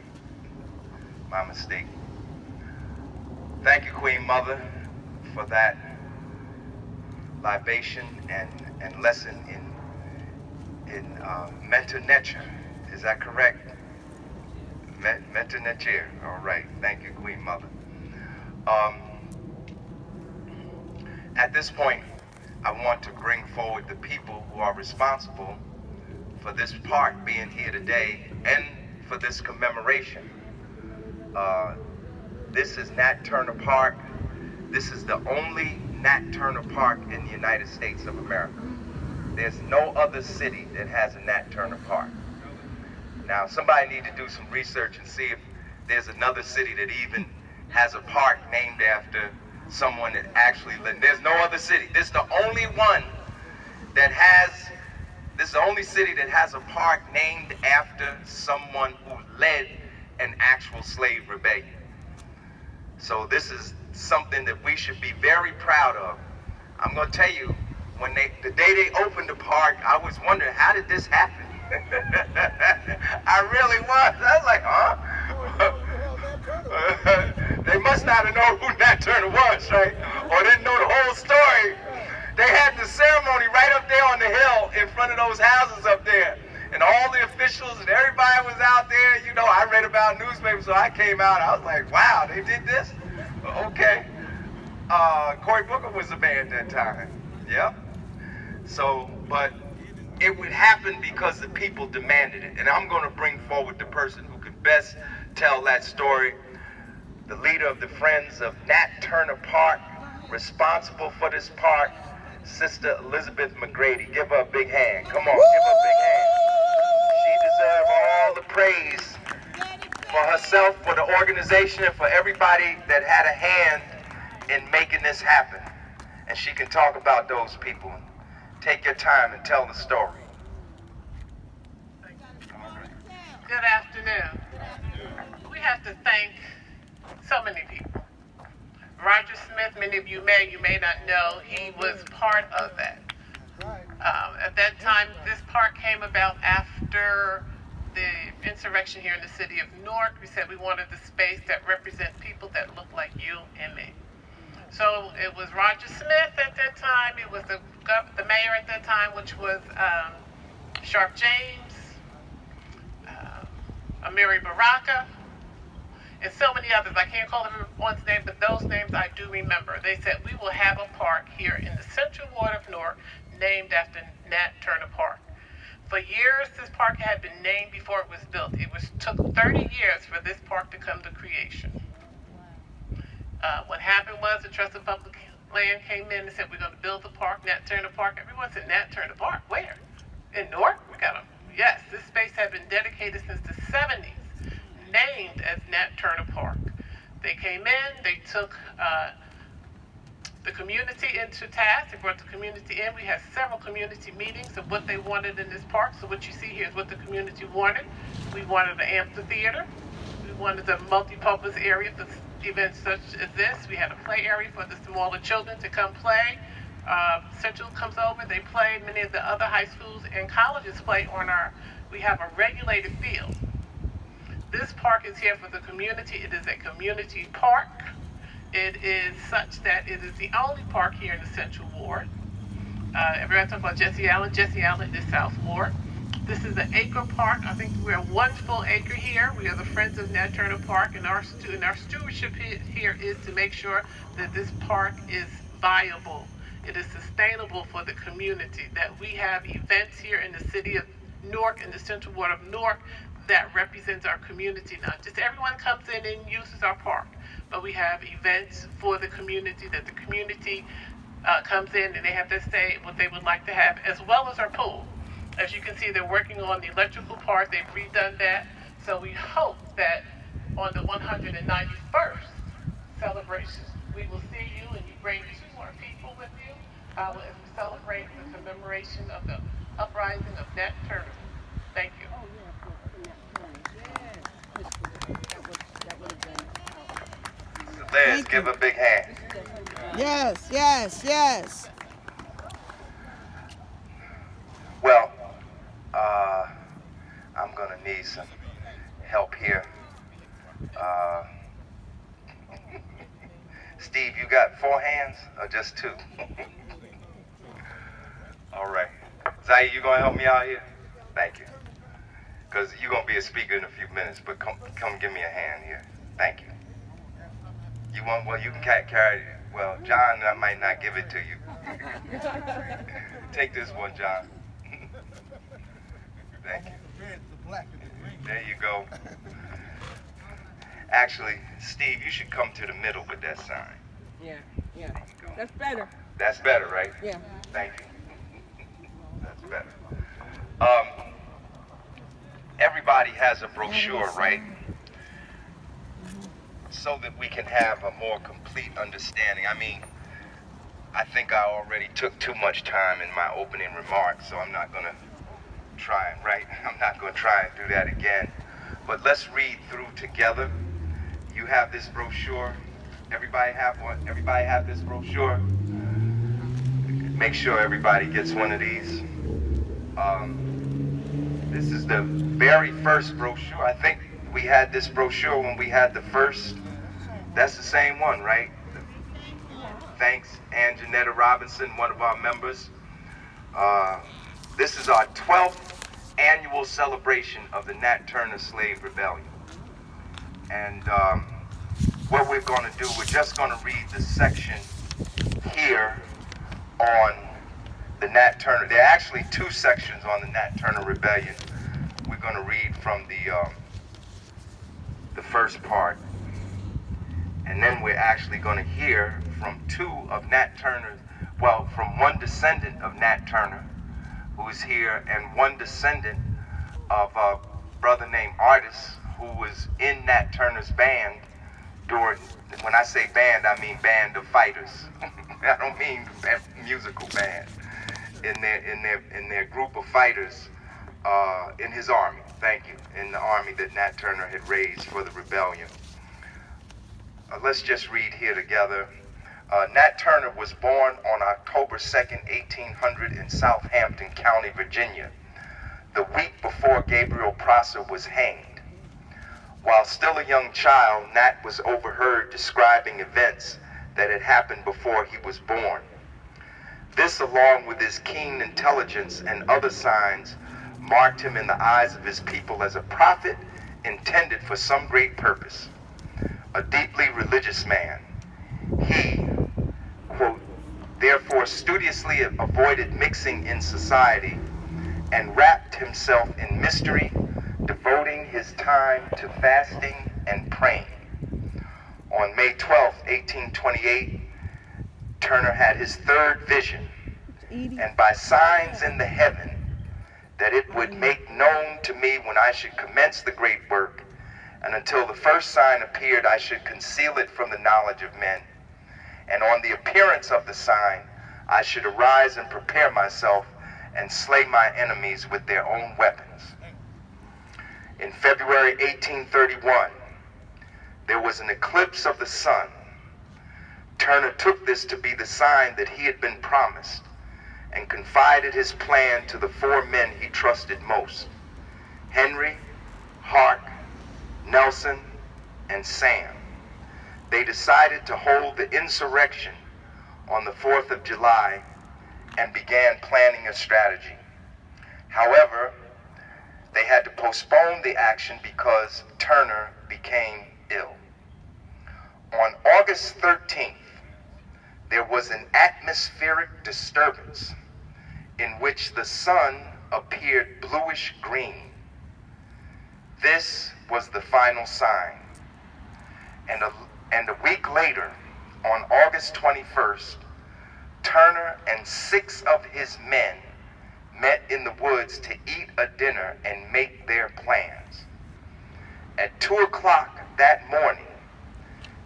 Speaker 2: My mistake. Thank you, Queen Mother, for that libation and lesson in mental nature. Is that correct? Mental nature. All right. Thank you, Queen Mother. At this point, I want to bring forward the people who are responsible for this park being here today and for this commemoration. This is Nat Turner Park. This is the only Nat Turner Park in the United States of America. There's no other city that has a Nat Turner Park. Now, somebody need to do some research and see if there's another city that even has a park named after someone that actually lived. There's no other city. This is the only one that has, this is the only city that has a park named after someone who led an actual slave rebellion. So this is something that we should be very proud of. I'm going to tell you, the day they opened the park, I was wondering, how did this happen? I really was. I was like, huh? They must not have known who Nat Turner was, right? Or didn't know the whole story. They had the ceremony right up there on the hill in front of those houses up there. And all the officials and everybody was out there. You know, I read about newspapers, so I came out. I was like, wow, they did this? Okay. Cory Booker was the mayor at that time. Yeah. So, but it would happen because the people demanded it. And I'm going to bring forward the person who can best tell that story. The leader of the Friends of Nat Turner Park, responsible for this park, Sister Elizabeth McGrady. Give her a big hand. Come on, give her a big hand. She deserves all the praise for herself, for the organization, and for everybody that had a hand in making this happen. And she can talk about those people. Take your time and tell the story.
Speaker 6: Good afternoon. We have to thank so many people. Roger Smith, many of you may not know, he was part of that. At that time, this park came about after the insurrection here in the city of Newark. We said we wanted the space that represents people that look like you and me. So it was Roger Smith at that time. It was the mayor at that time, which was Sharp James, Amiri Baraka, and so many others. I can't call everyone's name, but those names I do remember. They said we will have a park here in the central ward of Newark named after Nat Turner Park. For years, this park had been named before it was built. It took 30 years for this park to come to creation. What happened was the Trust of Public Land came in and said, we're going to build the park, Nat Turner Park. Everyone said, Nat Turner Park, where? In Newark? We got them. Yes, this space had been dedicated since the 70s, named as Nat Turner Park. They came in, they took the community into task. They brought the community in. We had several community meetings of what they wanted in this park. So what you see here is what the community wanted. We wanted an amphitheater. We wanted a multi-purpose area for events such as this. We had a play area for the smaller children to come play. Central comes over, they play. Many of the other high schools and colleges play on we have a regulated field. This park is here for the community. It is a community park. It is such that it is the only park here in the Central Ward. Everyone talks about Jesse Allen. Jesse Allen is South Ward. This is an acre park. I think we're 1 full acre here. We are the Friends of Nat Turner Park, and our stewardship here is to make sure that this park is viable. It is sustainable for the community, that we have events here in the city of Newark, in the Central Ward of Newark, that represents our community. Not just everyone comes in and uses our park, but we have events for the community, that the community comes in and they have to say what they would like to have, as well as our pool. As you can see, they're working on the electrical part. They've redone that. So we hope that on the 191st celebration, we will see you and you bring 2 more people with you as we celebrate the commemoration of the uprising of Nat Turner. Thank you.
Speaker 2: Liz, give a big hand.
Speaker 1: Yes, yes, yes.
Speaker 2: Well, I'm gonna need some help here. Steve, you got 4 hands or just 2? All right. Zai, you gonna help me out here? Thank you. Because you're gonna be a speaker in a few minutes, but come give me a hand here. Thank you. You want, well, you can carry it. Well, John, I might not give it to you. Take this one, John. Thank you. There you go. Actually, Steve, you should come to the middle with that sign.
Speaker 3: Yeah. That's better.
Speaker 2: That's better, right?
Speaker 3: Yeah.
Speaker 2: Thank you. That's better. Everybody has a brochure, right? So that we can have a more complete understanding. I mean, I think I already took too much time in my opening remarks, so I'm not gonna try, right? I'm not gonna try and do that again. But let's read through together. You have this brochure. Everybody have one? Everybody have this brochure? Make sure everybody gets one of these. This is the very first brochure. I think we had this brochure when we had the first. That's the same one, right? Thanks, Ann Janetta Robinson, one of our members. This is our 12th annual celebration of the Nat Turner Slave Rebellion. And what we're going to do, we're just going to read the section here on the Nat Turner. There are actually two sections on the Nat Turner Rebellion. We're going to read from the first part. And then we're actually going to hear from two of Nat Turner's, well, from one descendant of Nat Turner, who is here, and one descendant of a brother named Artis, who was in Nat Turner's band during, when I say band, I mean band of fighters. I don't mean musical band. In their group of fighters in his army, thank you, in the army that Nat Turner had raised for the rebellion. Let's just read here together. Nat Turner was born on October 2nd, 1800 in Southampton County, Virginia, the week before Gabriel Prosser was hanged. While still a young child, Nat was overheard describing events that had happened before he was born. This, along with his keen intelligence and other signs, marked him in the eyes of his people as a prophet intended for some great purpose. A deeply religious man, he, quote, therefore studiously avoided mixing in society and wrapped himself in mystery, devoting his time to fasting and praying. On May 12, 1828, Turner had his third vision, and by signs in the heaven that it would make known to me when I should commence the great work, and until the first sign appeared, I should conceal it from the knowledge of men. And on the appearance of the sign, I should arise and prepare myself and slay my enemies with their own weapons. In February 1831, there was an eclipse of the sun. Turner took this to be the sign that he had been promised and confided his plan to the four men he trusted most: Henry, Hart, Nelson, and Sam. They decided to hold the insurrection on the 4th of July and began planning a strategy. However, they had to postpone the action because Turner became ill. On August 13th, there was an atmospheric disturbance in which the sun appeared bluish green. This was the final sign. And a week later, on August 21st, Turner and 6 of his men met in the woods to eat a dinner and make their plans. At 2 o'clock that morning,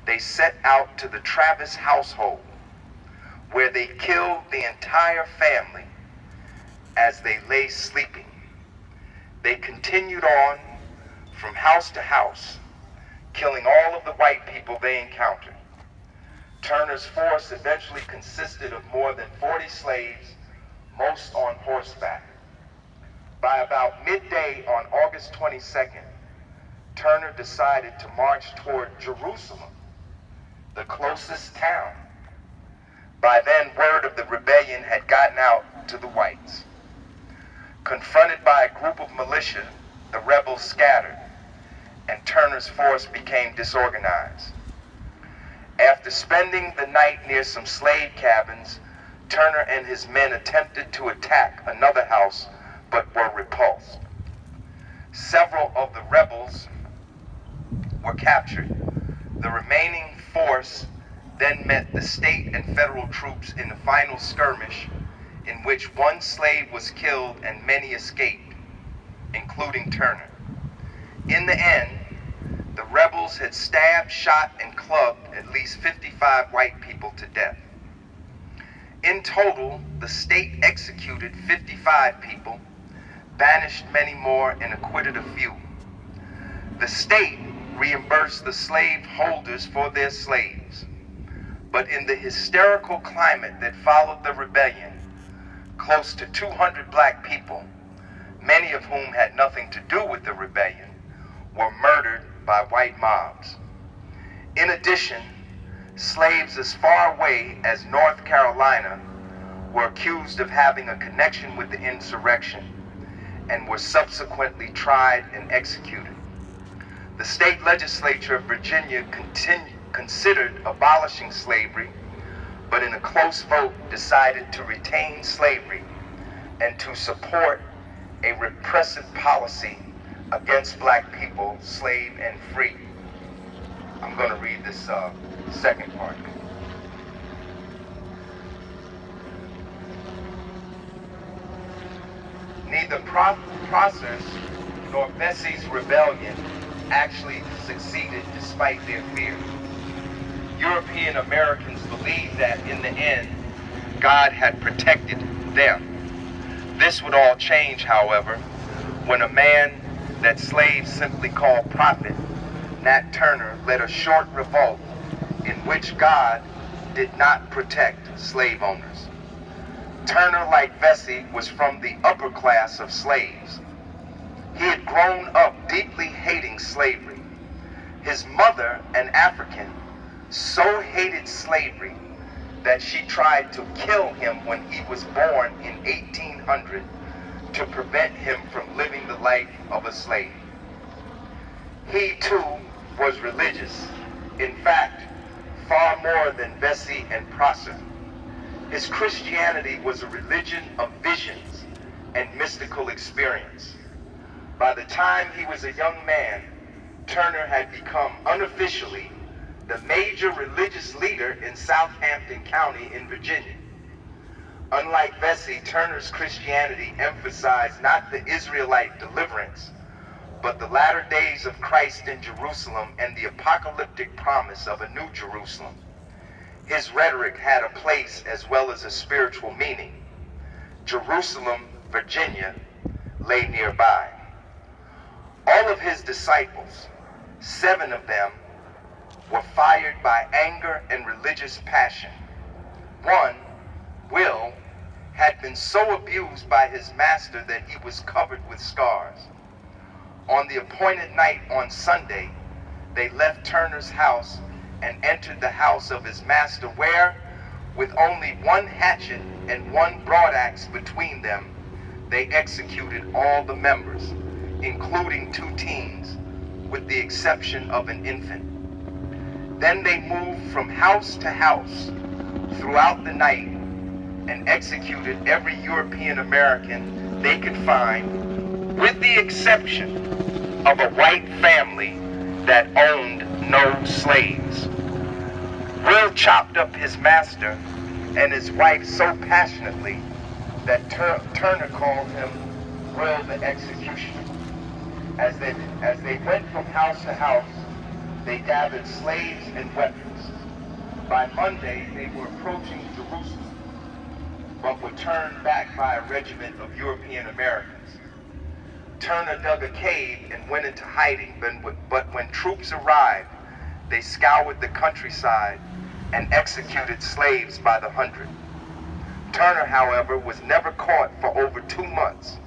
Speaker 2: they set out to the Travis household, where they killed the entire family as they lay sleeping. They continued on from house to house, killing all of the white people they encountered. Turner's force eventually consisted of more than 40 slaves, most on horseback. By about midday on August 22nd, Turner decided to march toward Jerusalem, the closest town. By then, word of the rebellion had gotten out to the whites. Confronted by a group of militia, the rebels scattered, and Turner's force became disorganized. After spending the night near some slave cabins, Turner and his men attempted to attack another house, but were repulsed. Several of the rebels were captured. The remaining force then met the state and federal troops in the final skirmish, in which one slave was killed and many escaped, including Turner. In the end, the rebels had stabbed, shot, and clubbed at least 55 white people to death. In total, the state executed 55 people, banished many more, and acquitted a few. The state reimbursed the slave holders for their slaves. But in the hysterical climate that followed the rebellion, close to 200 black people, many of whom had nothing to do with the rebellion, were murdered by white mobs. In addition, slaves as far away as North Carolina were accused of having a connection with the insurrection and were subsequently tried and executed. The state legislature of Virginia considered abolishing slavery, but in a close vote decided to retain slavery and to support a repressive policy against black people, slave and free. I'm going to read this second part. Neither Prosser's nor Bessie's rebellion actually succeeded despite their fears. European Americans believed that in the end, God had protected them. This would all change, however, when a man that slaves simply called Prophet, Nat Turner, led a short revolt in which God did not protect slave owners. Turner, like Vesey, was from the upper class of slaves. He had grown up deeply hating slavery. His mother, an African, so hated slavery that she tried to kill him when he was born in 1800 to prevent him from living the life of a slave. He too was religious, in fact, far more than Vesey and Prosser. His Christianity was a religion of visions and mystical experience. By the time he was a young man, Turner had become unofficially the major religious leader in Southampton County in Virginia. Unlike Vesey, Turner's Christianity emphasized not the Israelite deliverance, but the latter days of Christ in Jerusalem and the apocalyptic promise of a new Jerusalem. His rhetoric had a place as well as a spiritual meaning. Jerusalem, Virginia, lay nearby. All of his disciples, 7 of them, were fired by anger and religious passion. One, Will, had been so abused by his master that he was covered with scars. On the appointed night on Sunday, they left Turner's house and entered the house of his master where, with only 1 hatchet and 1 broadaxe between them, they executed all the members, including 2 teens, with the exception of an infant. Then they moved from house to house throughout the night and executed every European American they could find, with the exception of a white family that owned no slaves. Will chopped up his master and his wife so passionately that Turner called him Will the Executioner. As they went from house to house, they gathered slaves and weapons. By Monday, they were approaching Jerusalem, but were turned back by a regiment of European Americans. Turner dug a cave and went into hiding, but when troops arrived, they scoured the countryside and executed slaves by the hundred. Turner, however, was never caught for over 2 months.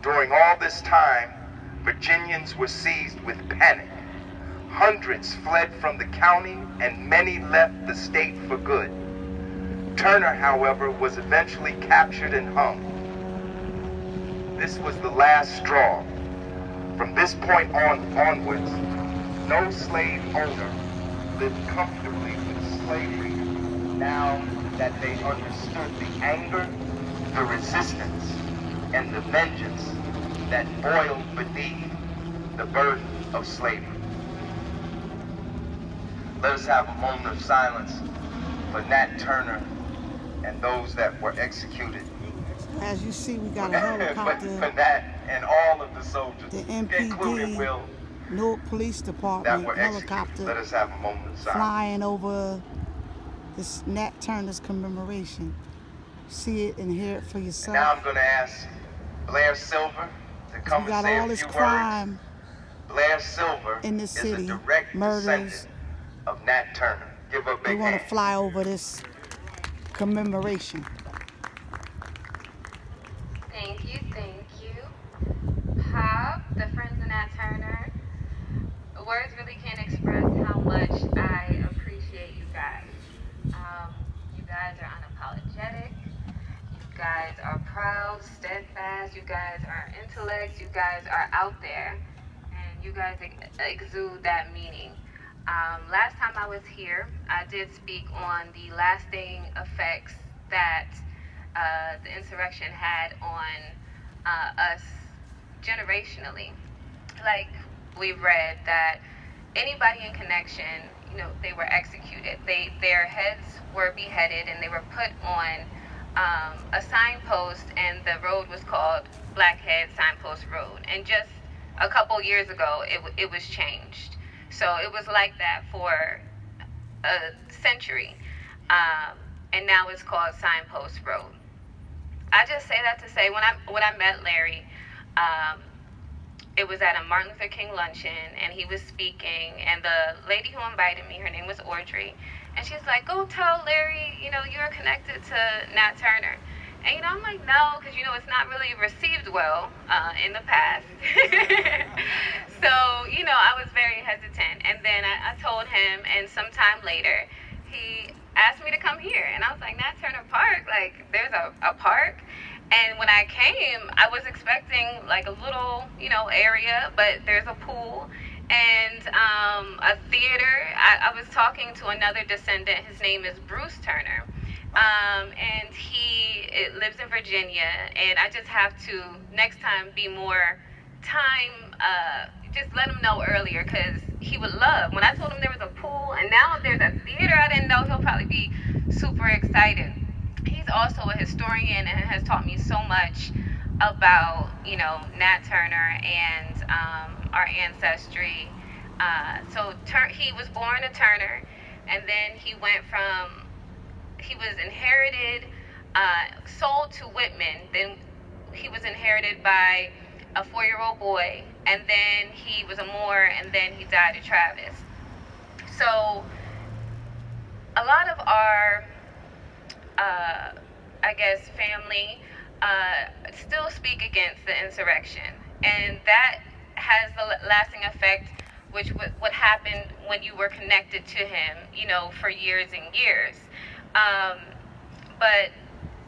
Speaker 2: During all this time, Virginians were seized with panic. Hundreds fled from the county and many left the state for good. Turner, however, was eventually captured and hung. This was the last straw. From this point onwards, no slave owner lived comfortably with slavery now that they understood the anger, the resistance, and the vengeance that boiled beneath the burden of slavery. Let us have a moment of silence for Nat Turner and those that were executed.
Speaker 1: As you see, we got a helicopter.
Speaker 2: For Nat and all of the soldiers,
Speaker 1: The
Speaker 2: including
Speaker 1: MPD,
Speaker 2: Will,
Speaker 1: Newark Police
Speaker 2: that
Speaker 1: Department
Speaker 2: were executed.
Speaker 1: helicopter
Speaker 2: Let us have a moment of silence.
Speaker 1: flying over this Nat Turner's commemoration. See it and hear it for yourself.
Speaker 2: Now I'm going to ask Blair Silver to come
Speaker 1: We
Speaker 2: and
Speaker 1: got
Speaker 2: say
Speaker 1: all
Speaker 2: a
Speaker 1: this
Speaker 2: few
Speaker 1: crime
Speaker 2: words. Blair Silver
Speaker 1: in this
Speaker 2: is
Speaker 1: city,
Speaker 2: a direct
Speaker 1: murders.
Speaker 2: descendant of Nat Turner. Give her a
Speaker 1: They
Speaker 2: big
Speaker 1: want
Speaker 2: hand.
Speaker 1: to fly over this commemoration.
Speaker 7: Thank you, thank you. the friends of Nat Turner, words really can't express how much I appreciate you guys. You guys are unapologetic. You guys are proud, steadfast. You guys are intellects. You guys are out there, and you guys exude that meaning. Last time I was here, I did speak on the lasting effects that the insurrection had on us generationally. Like we've read that anybody in connection, they were executed. Their heads were beheaded and they were put on a signpost, and the road was called Blackhead Signpost Road. And just a couple years ago, it was changed. So it was like that for a century, and now it's called Signpost Road. I just say that to say when I met Larry, it was at a Martin Luther King luncheon, and he was speaking, and the lady who invited me, her name was Audrey, and she's like, go tell Larry, you're connected to Nat Turner. And, I'm like, no, because, it's not really received well in the past. So, I was very hesitant. And then I told him, and sometime later, he asked me to come here. And I was like, Nat Turner Park? Like, there's a park? And when I came, I was expecting like a little, area, but there's a pool and a theater. I was talking to another descendant. His name is Bruce Turner. And he lives in Virginia. And I just have to, next time, be more time, just let him know earlier, because he would love. When I told him there was a pool and now there's a theater, I didn't know, he'll probably be super excited. He's also a historian and has taught me so much about, Nat Turner and our ancestry. So he was born a Turner, and then he was inherited, sold to Whitman. Then he was inherited by a 4-year-old boy, and then he was a Moore, and then he died at Travis. So a lot of our family still speak against the insurrection, and that has the lasting effect, which what happened when you were connected to him, for years and years. But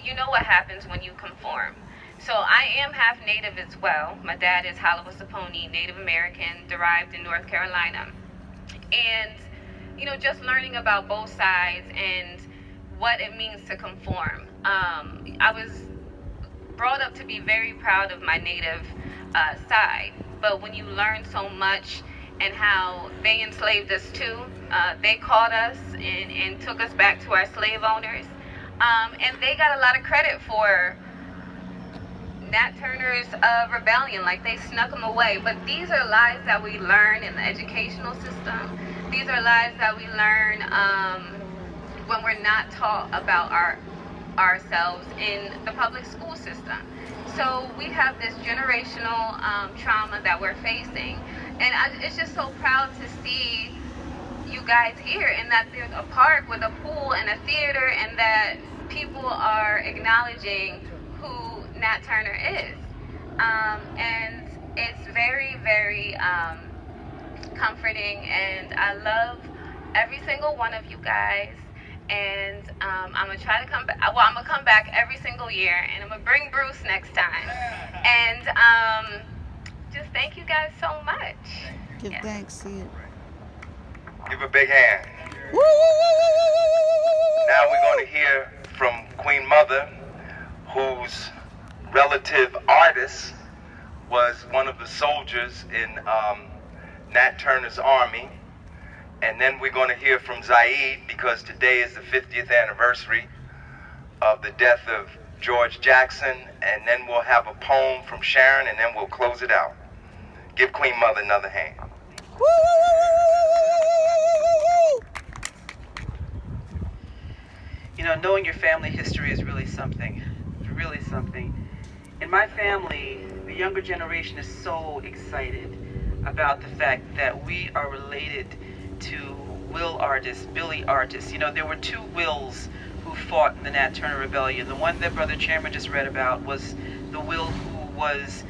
Speaker 7: you know what happens when you conform. So I am half Native as well. My dad is Halawasaponi, Native American, derived in North Carolina. And, just learning about both sides and what it means to conform. I was brought up to be very proud of my Native side, but when you learn so much and how they enslaved us too, they caught us and took us back to our slave owners, and they got a lot of credit for Nat Turner's rebellion, like they snuck them away. But these are lies that we learn in the educational system. These are lies that we learn when we're not taught about ourselves in the public school system. So we have this generational trauma that we're facing, and it's just so proud to see you guys here, and that there's a park with a pool and a theater, and that people are acknowledging who Nat Turner is. And it's very, very comforting, and I love every single one of you guys. And I'm gonna try to come back. Well, I'm gonna come back every single year, and I'm gonna bring Bruce next time. And just thank you guys so much.
Speaker 1: Give thanks, Sid.
Speaker 2: Give a big hand. Now we're going to hear from Queen Mother, whose relative artist was one of the soldiers in Nat Turner's army. And then we're going to hear from Zaid, because today is the 50th anniversary of the death of George Jackson. And then we'll have a poem from Sharon, and then we'll close it out. Give Queen Mother another hand.
Speaker 4: Knowing your family history is really something. It's really something. In my family, the younger generation is so excited about the fact that we are related to Will artists, Billy artists. There were two Wills who fought in the Nat Turner Rebellion. The one that Brother Chairman just read about was the Will who was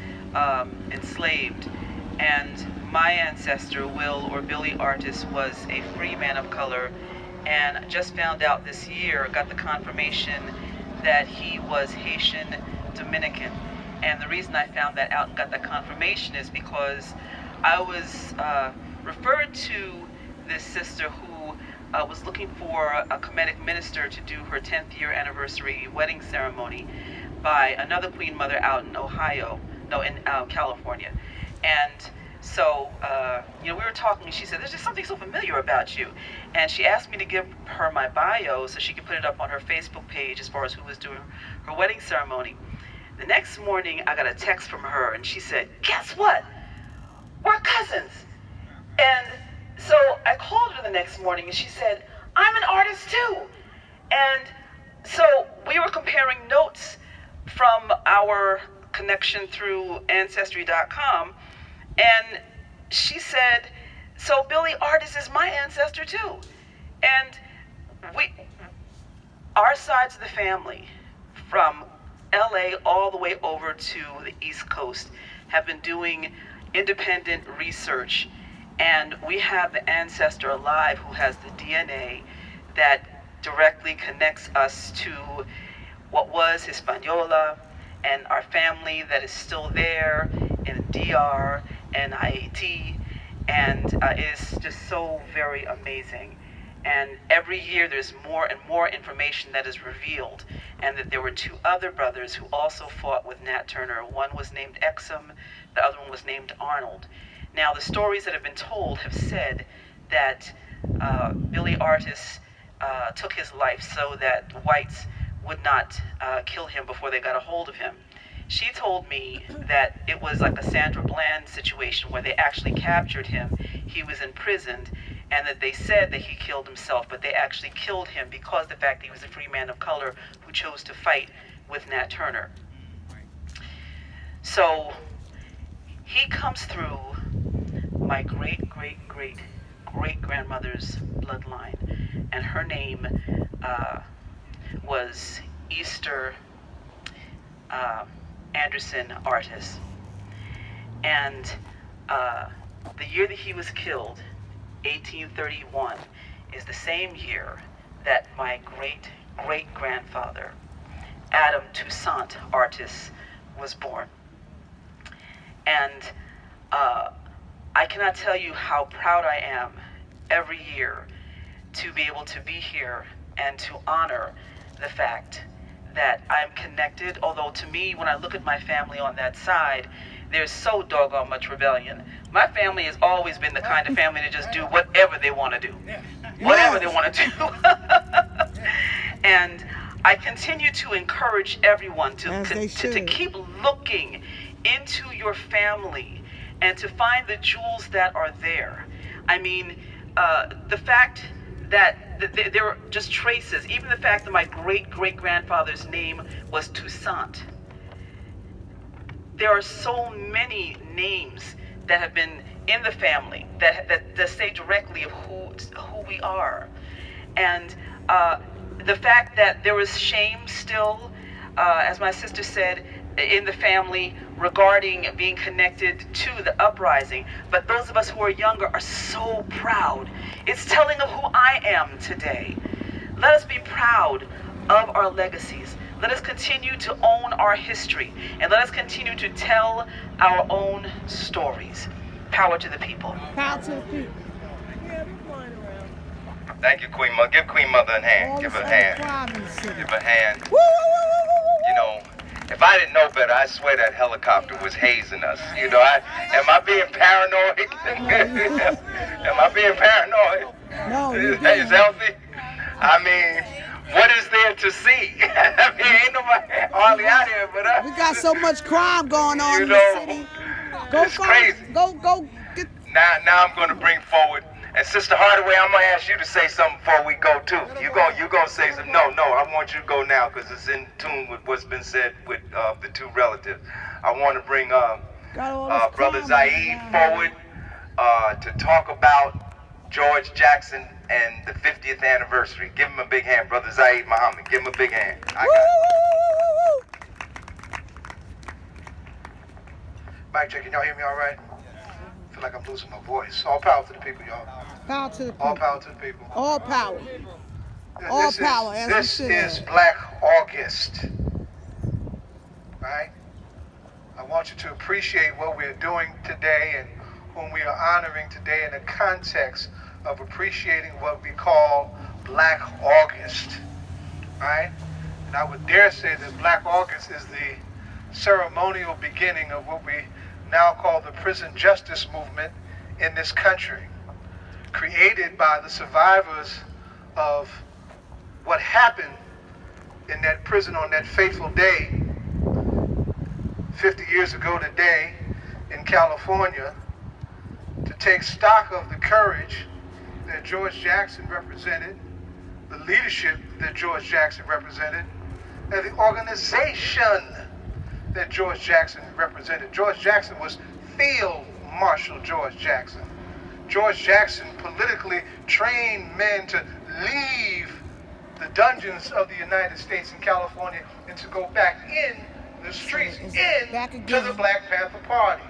Speaker 4: enslaved. And my ancestor, Will or Billy Artis, was a free man of color, and just found out this year, got the confirmation that he was Haitian Dominican. And the reason I found that out and got that confirmation is because I was referred to this sister who was looking for a Kemetic minister to do her 10th year anniversary wedding ceremony by another Queen Mother out in California. And so, we were talking, and she said, there's just something so familiar about you. And she asked me to give her my bio so she could put it up on her Facebook page as far as who was doing her wedding ceremony. The next morning, I got a text from her, and she said, guess what? We're cousins. And so I called her the next morning, and she said, I'm an artist too. And so we were comparing notes from our connection through Ancestry.com, and she said, so Billy Artis is my ancestor too. And our sides of the family, from LA all the way over to the East Coast, have been doing independent research, and we have the ancestor alive who has the DNA that directly connects us to what was Hispaniola, and our family that is still there in DR and Haiti, and is just so very amazing. And every year there's more and more information that is revealed, and that there were two other brothers who also fought with Nat Turner. One was named Exum, the other one was named Arnold. Now the stories that have been told have said that Billy Artis took his life so that whites would not kill him before they got a hold of him. She told me that it was like a Sandra Bland situation where they actually captured him. He was imprisoned, and that they said that he killed himself, but they actually killed him because of the fact that he was a free man of color who chose to fight with Nat Turner. So he comes through my great-great-great-great-grandmother's bloodline, and her name was Easter Anderson Artis. And the year that he was killed, 1831, is the same year that my great-great-grandfather, Adam Toussaint Artis, was born. And I cannot tell you how proud I am every year to be able to be here and to honor the fact that I'm connected, although to me, when I look at my family on that side, there's so doggone much rebellion. My family has always been the kind of family to just do whatever they want to do. Whatever they want to do. And I continue to encourage everyone to keep looking into your family and to find the jewels that are there. I mean, the fact that there are just traces, even the fact that my great-great-grandfather's name was Toussaint. There are so many names that have been in the family that say directly of who we are. And the fact that there is shame still, as my sister said, in the family regarding being connected to the uprising. But those of us who are younger are so proud. It's telling of who I am today. Let us be proud of our legacies. Let us continue to own our history, and let us continue to tell our own stories. Power to the people.
Speaker 1: Power to the people.
Speaker 2: Thank you, Queen Mother. Give Queen Mother a hand. Give her a hand. Give her a hand. You know, if I didn't know better, I swear that helicopter was hazing us. You know, am I being paranoid? Am I being paranoid?
Speaker 1: No,
Speaker 2: It's healthy. I mean, what is there to see? I mean, ain't nobody hardly out here but us.
Speaker 1: We got so much crime going on in the city. Go
Speaker 2: it's crazy.
Speaker 1: Go get.
Speaker 2: Now I'm going to bring forward. And Sister Hardaway, I'm going to ask you to say something before we go, too. You're going to say something. No, I want you to go now because it's in tune with what's been said with the two relatives. I want to bring Brother Zaid forward to talk about George Jackson and the 50th anniversary. Give him a big hand, Brother Zaid Muhammad. Give him a big hand. Mic check, can y'all hear me all right?
Speaker 5: feel like I'm losing my voice. All power to the people, y'all.
Speaker 1: Power to the
Speaker 5: All
Speaker 1: people.
Speaker 5: power to the people.
Speaker 1: All power.
Speaker 5: Yeah,
Speaker 1: All power, as we
Speaker 5: this
Speaker 1: should
Speaker 5: is
Speaker 1: have.
Speaker 5: Black August. Right? I want you to appreciate what we're doing today and whom we are honoring today in the context of appreciating what we call Black August. Right? And I would dare say that Black August is the ceremonial beginning of what we now call the prison justice movement in this country, created by the survivors of what happened in that prison on that fateful day 50 years ago today in California, to take stock of the courage that George Jackson represented, the leadership that George Jackson represented, and the organization that George Jackson represented. George Jackson was Field Marshal George Jackson. George Jackson politically trained men to leave the dungeons of the United States and California and to go back in the streets,
Speaker 1: back
Speaker 5: to
Speaker 1: again.
Speaker 5: the Black Panther Party.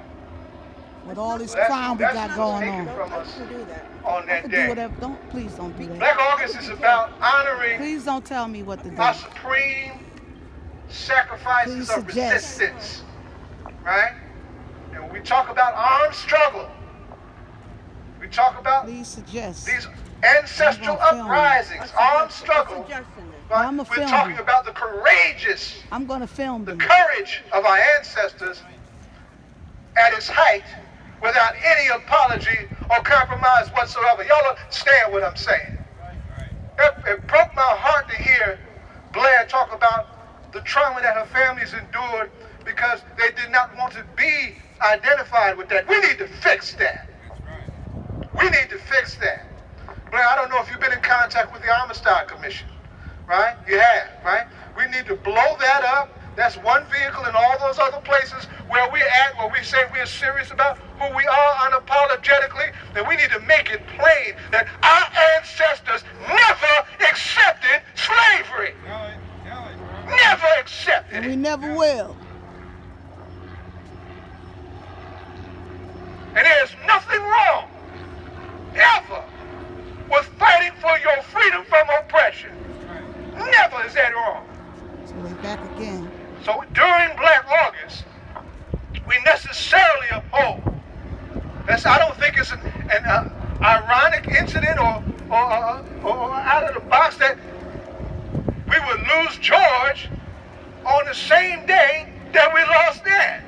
Speaker 1: With all this
Speaker 5: That's-
Speaker 1: crime we
Speaker 5: that's
Speaker 1: got
Speaker 5: what's
Speaker 1: going
Speaker 5: taken
Speaker 1: on.
Speaker 5: from us
Speaker 3: do that.
Speaker 5: on
Speaker 1: I
Speaker 5: that
Speaker 1: can
Speaker 5: day.
Speaker 1: do whatever. Please don't do that.
Speaker 5: Black August is about honoring
Speaker 1: Please don't tell me what to do.
Speaker 5: our supreme sacrifices
Speaker 1: Please
Speaker 5: of
Speaker 1: suggest.
Speaker 5: resistance, right? And when we talk about armed struggle, we talk about
Speaker 1: Please suggest.
Speaker 5: these ancestral
Speaker 1: I'm gonna film
Speaker 5: uprisings, armed struggle.
Speaker 3: Suggestion then.
Speaker 5: Right?
Speaker 1: I'ma
Speaker 5: We're
Speaker 1: film
Speaker 5: talking
Speaker 1: you.
Speaker 5: about the courageous,
Speaker 1: I'm going to film
Speaker 5: the
Speaker 1: them.
Speaker 5: courage of our ancestors at its height without any apology or compromise whatsoever. Y'all understand what I'm saying? It broke my heart to hear Blair talk about the trauma that her families endured because they did not want to be identified with that. We need to fix that. We need to fix that. Blair, I don't know if you've been in contact with the Amistad Commission, right? You have, right? We need to blow that up. That's one vehicle in all those other places where we're at, where we say we're serious about who we are unapologetically, then we need to make it plain that our ancestors never accepted slavery. Never accepted
Speaker 1: And
Speaker 5: it.
Speaker 1: we never will.
Speaker 5: And there's nothing wrong, ever, with fighting for your freedom from oppression. Never is that wrong.
Speaker 1: So we're back again.
Speaker 5: So during Black August, we necessarily uphold. I don't think it's an ironic incident or out of the box that we would lose George on the same day that we lost Nat.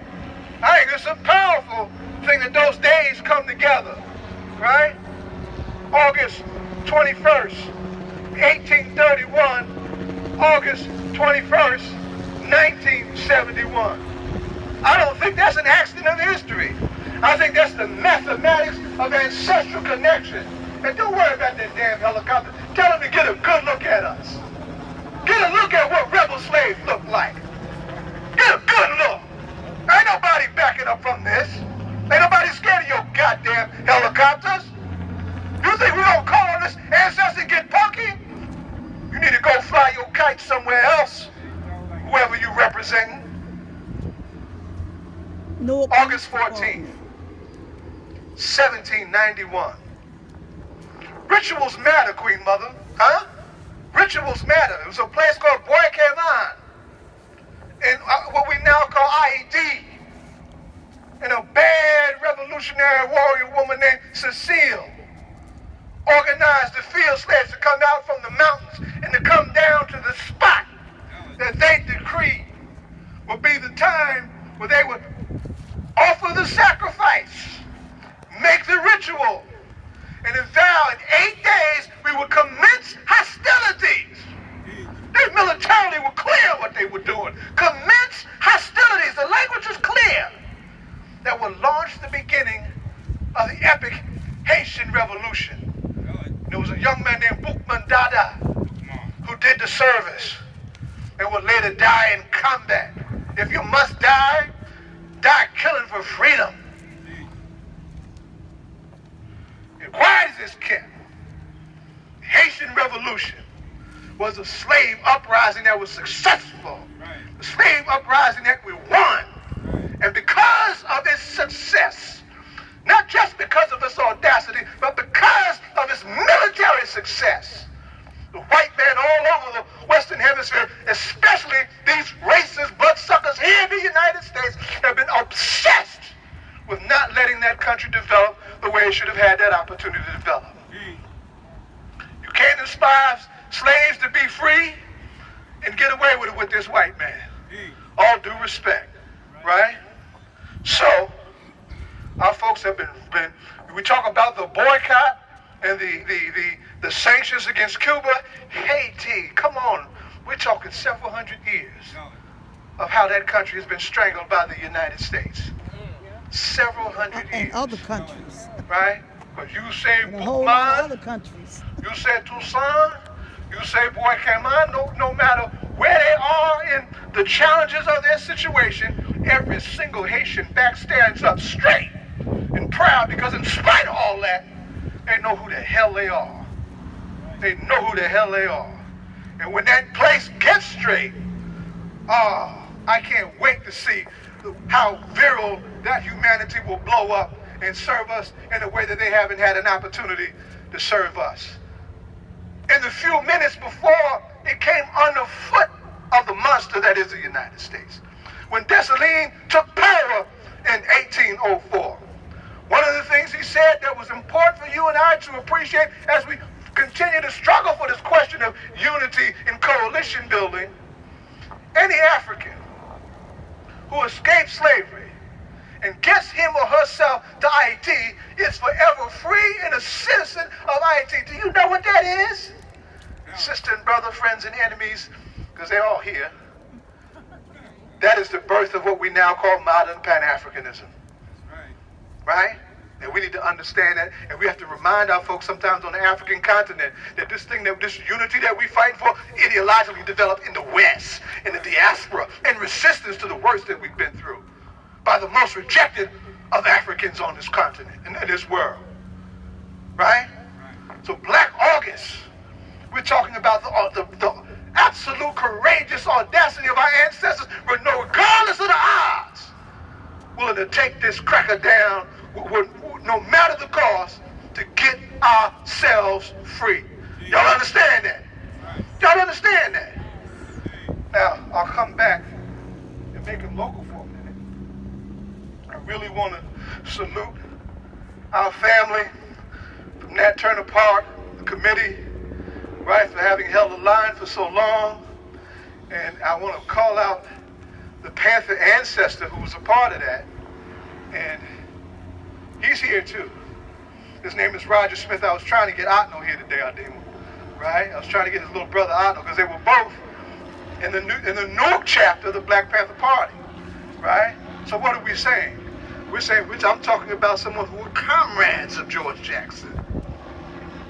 Speaker 5: I think it's a powerful thing that those days come together, right? August 21st, 1831, August 21st, 1971. I don't think that's an accident of history. I think that's the mathematics of ancestral connection. And don't worry about that damn helicopter. Tell them to get a good look at us. Get a look at what rebel slaves look like. Get a good look. Ain't nobody backing up from this. Ain't nobody scared of your goddamn helicopters. You think we don't call on this ancestor and get punky? You need to go fly your kite somewhere else, whoever you representing.
Speaker 1: No
Speaker 5: August 14th, 1791. Rituals matter, Queen Mother. Huh? Rituals matter. It was a place called Boykavan in what we now call IED. And a bad revolutionary warrior woman named Cecile organized the field slaves to come out from the mountains and to come down to the spot that they decreed would be the time where they would offer the sacrifice, make the ritual, and then vow in 8 days we would commence hostilities. They militarily were clear what they were doing. Commence hostilities. The language was clear. That would launch the beginning of the epic Haitian Revolution. There was a young man named Boukman Dada who did the service and would later die in combat. If you must die, die killing for freedom. And why is this kept? The Haitian Revolution was a slave uprising that was successful. The slave uprising that we won. And because of its success, not just because of its audacity, but because of its military success. The white man all over the Western Hemisphere, especially these racist bloodsuckers here in the United States, have been obsessed with not letting that country develop the way it should have had that opportunity to develop. You can't inspire slaves to be free and get away with it with this white man. All due respect, right? So, our folks have been we talk about the boycott and the sanctions against Cuba. Haiti, come on, we're talking several hundred years of how that country has been strangled by the United States. Several hundred years.
Speaker 1: And other countries.
Speaker 5: Right? Because you say
Speaker 1: And a whole lot of other
Speaker 5: Boukman,
Speaker 1: countries.
Speaker 5: you say Toussaint, you say Boy Caman, no matter where they are in the challenges of their situation, every single Haitian back stands up straight and proud, because in spite of all that, they know who the hell they are. They know who the hell they are. And when that place gets straight, I can't wait to see how virile that humanity will blow up and serve us in a way that they haven't had an opportunity to serve us. In the few minutes before it came underfoot of the monster that is the United States, when Dessalines took power in 1804, one of the things he said that was important for you and I to appreciate as we continue to struggle for this question of unity and coalition building, any African who escapes slavery and gets him or herself to Haiti is forever free and a citizen of Haiti. Do you know what that is? Sister and brother, friends and enemies, because they're all here. That is the birth of what we now call modern Pan-Africanism. Right? And we need to understand that, and we have to remind our folks sometimes on the African continent that this unity that we fight for ideologically developed in the West, in the diaspora, in resistance to the worst that we've been through by the most rejected of Africans on this continent and in this world. Right? So Black August, we're talking about the absolute courageous audacity of our ancestors, regardless of the odds, willing to take this cracker down, no matter the cost, to get ourselves free. Y'all understand that? Y'all understand that? Now, I'll come back and make it local for a minute. I really want to salute our family from Nat Turner Park, the committee, right, for having held the line for so long. And I want to call out the Panther ancestor who was a part of that. And he's here too. His name is Roger Smith. I was trying to get Otno here today, right? I was trying to get his little brother Otno, because they were both in the Newark chapter of the Black Panther Party, right? So what are we saying? We're saying, I'm talking about someone who were comrades of George Jackson,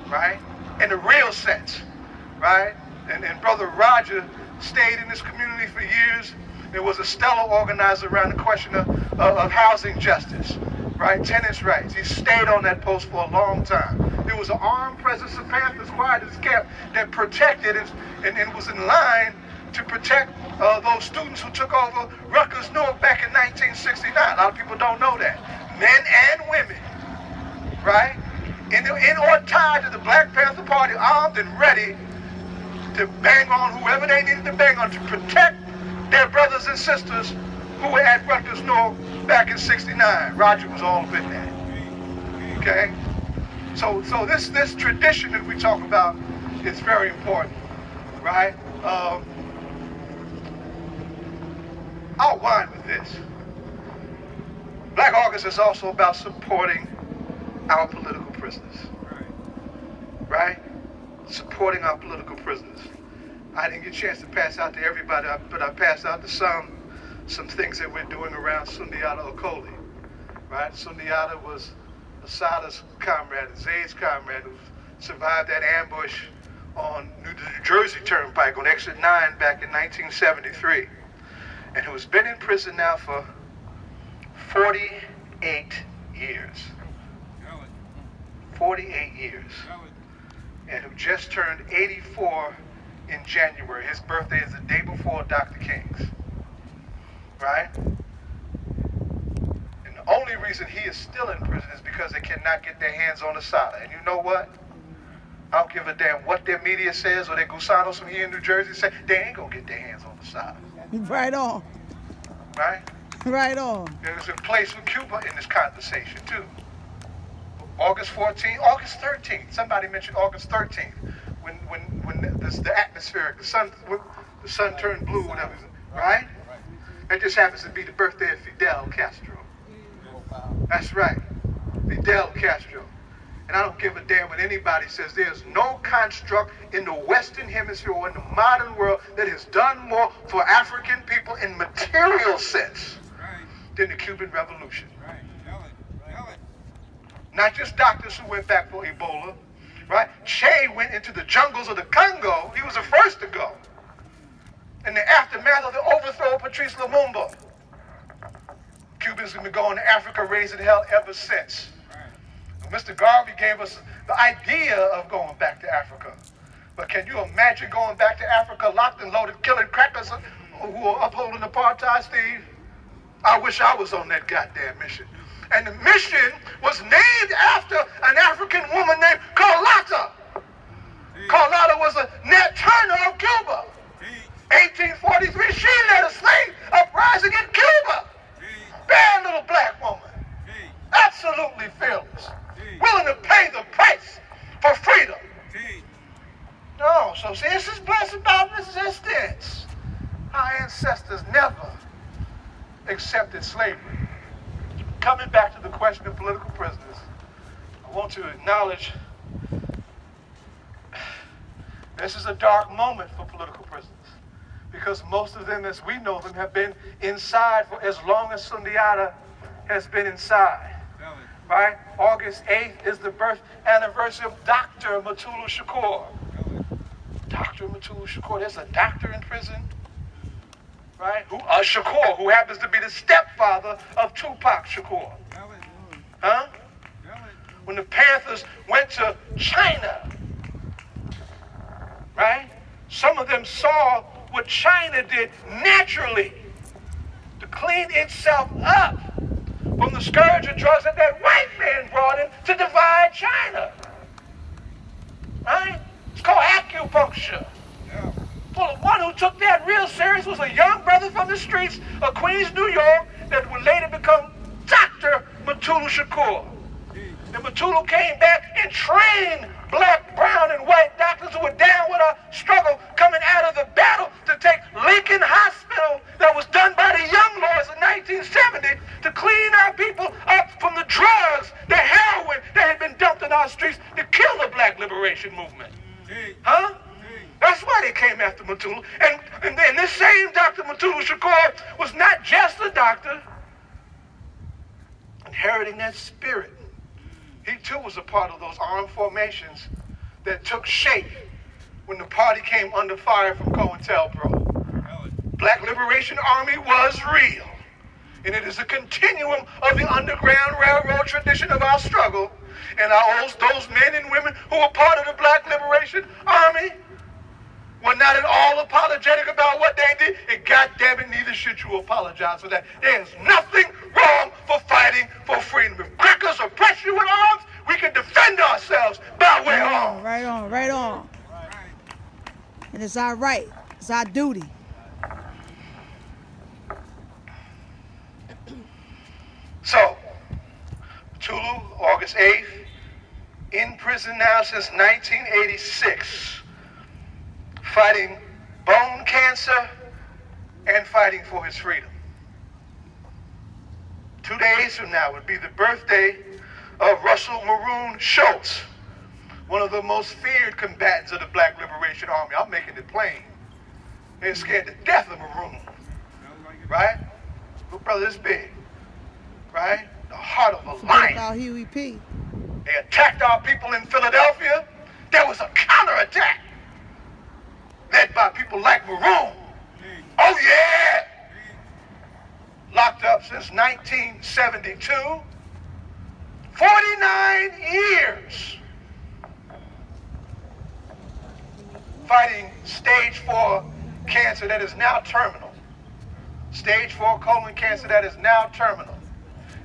Speaker 5: right? In the real sense, right? And Brother Roger stayed in this community for years. It was a stellar organizer around the question of housing justice, right? Tenants' rights. He stayed on that post for a long time. There was an armed presence of Panthers, quiet as kept, that protected and was in line to protect those students who took over Rutgers Newark back in 1969. A lot of people don't know that. Men and women, right? In or tied to the Black Panther Party, armed and ready to bang on whoever they needed to bang on to protect their brothers and sisters who were at Rutgers Newark back in 69. Roger was all up in that. Okay? So this tradition that we talk about is very important, right? I'll wind with this. Black August is also about supporting our political prisoners. Right? Supporting our political prisoners. I didn't get a chance to pass out to everybody, but I passed out to some things that we're doing around Sundiata Okoli. Right? Sundiata was Asada's comrade, Zayd's comrade, who survived that ambush on New Jersey Turnpike on Exit 9 back in 1973. And who's been in prison now for 48 years. 48 years. And who just turned 84 in January. His birthday is the day before Dr. King's. Right? And the only reason he is still in prison is because they cannot get their hands on Asada. And you know what? I don't give a damn what their media says or their gusanos from here in New Jersey say. They ain't gonna get their hands on Asada.
Speaker 1: Right on.
Speaker 5: Right?
Speaker 1: Right on.
Speaker 5: There's a place for Cuba in this conversation too. August 14th, August 13th. Somebody mentioned August 13th when the atmospheric, the sun turned blue, whatever, right? That just happens to be the birthday of Fidel Castro. That's right, Fidel Castro. And I don't give a damn what anybody says. There's no construct in the Western Hemisphere or in the modern world that has done more for African people in material sense than the Cuban Revolution. Not just doctors who went back for Ebola, right? Che went into the jungles of the Congo. He was the first to go. In the aftermath of the overthrow of Patrice Lumumba. Cubans have been going to Africa raising hell ever since. Mr. Garvey gave us the idea of going back to Africa. But can you imagine going back to Africa locked and loaded, killing crackers who are upholding apartheid, Steve? I wish I was on that goddamn mission. And the mission was named after an African woman named Carlotta. Carlotta was a Nat Turner of Cuba. 1843, she led a slave uprising in Cuba. Bad little black woman. Absolutely fearless. Willing to pay the price for freedom. No, so see, this is blessed about resistance. Our ancestors never accepted slavery. Coming back to the question of political prisoners, I want to acknowledge this is a dark moment for political prisoners because most of them, as we know them, have been inside for as long as Sundiata has been inside. Right? August 8th is the birth anniversary of Dr. Mutulu Shakur. Dr. Mutulu Shakur, there's a doctor in prison. Right? Shakur, who happens to be the stepfather of Tupac Shakur. Huh? When the Panthers went to China, right? Some of them saw what China did naturally to clean itself up from the scourge of drugs that white man brought in to divide China. Right? It's called acupuncture. Well, the one who took that real serious was a young brother from the streets of Queens, New York, that would later become Dr. Mutulu Shakur. And Mutulu came back and trained black, brown, and white doctors who were down with our struggle coming out of the battle to take Lincoln Hospital that was done by the Young Lords in 1970 to clean our people up from the drugs, the heroin that had been dumped in our streets to kill the black liberation movement. Huh? That's why they came after Mutulu. And this same Dr. Mutulu Shakur was not just a doctor, inheriting that spirit. He too was a part of those armed formations that took shape when the party came under fire from COINTELPRO. Black Liberation Army was real. And it is a continuum of the Underground Railroad tradition of our struggle. And those men and women who were part of the Black Liberation Army were not at all apologetic about what they did. And goddamn it, neither should you apologize for that. There's nothing wrong for fighting for freedom. If crackers oppress you with arms, we can defend ourselves by way of arms.
Speaker 1: Right on, right on. And it's our right. It's our duty.
Speaker 5: So, Tulu, August 8th, in prison now since 1986, fighting bone cancer and fighting for his freedom. 2 days from now would be the birthday of Russell Maroon Schultz, one of the most feared combatants of the Black Liberation Army. I'm making it plain. They're scared to death of Maroon, right? Little brother this big, right? The heart of a lion.
Speaker 1: About Huey P.
Speaker 5: They attacked our people in Philadelphia. There was a counterattack led by people like Maroon. Oh yeah! Locked up since 1972. 49 years fighting stage 4 cancer that is now terminal. Stage 4 colon cancer that is now terminal.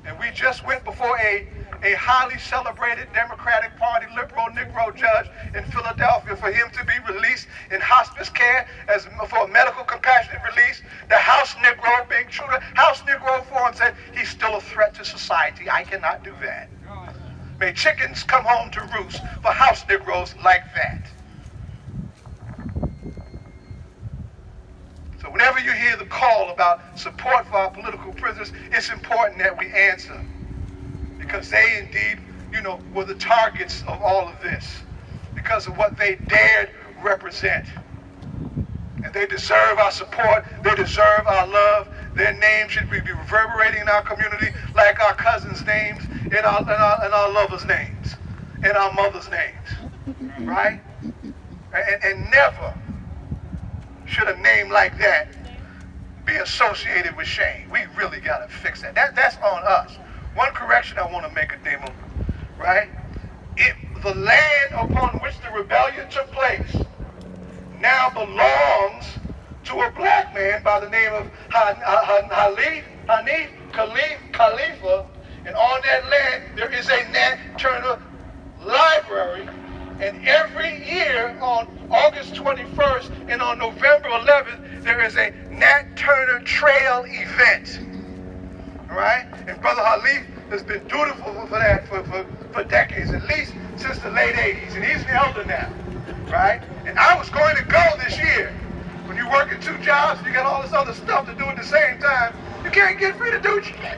Speaker 5: And we just went before a highly celebrated Democratic Party liberal Negro judge in Philadelphia for him to be released in hospice care as for medical compassionate release. The House Negro, being true to House Negro Forum, said he's still a threat to society. I cannot do that. May chickens come home to roost for House Negroes like that. So whenever you hear the call about support for our political prisoners, it's important that we answer, because they indeed, were the targets of all of this because of what they dared represent. And they deserve our support. They deserve our love. Their names should be reverberating in our community like our cousins' names and our lovers' names and our mothers' names, right? And never should a name like that be associated with shame. We really got to fix that. That's on us. One correction I want to make, a demo, right? The land upon which the rebellion took place now belongs to a black man by the name of Hanif Khalifa, and on that land there is a Nat Turner library, and every year on August 21st and on November 11th there is a Nat Turner Trail event. All right? And Brother Halif has been dutiful for that for decades, at least since the late 80s, and he's an elder now, right? And I was going to go this year. When you're working two jobs, you got all this other stuff to do at the same time, you can't get free to do shit.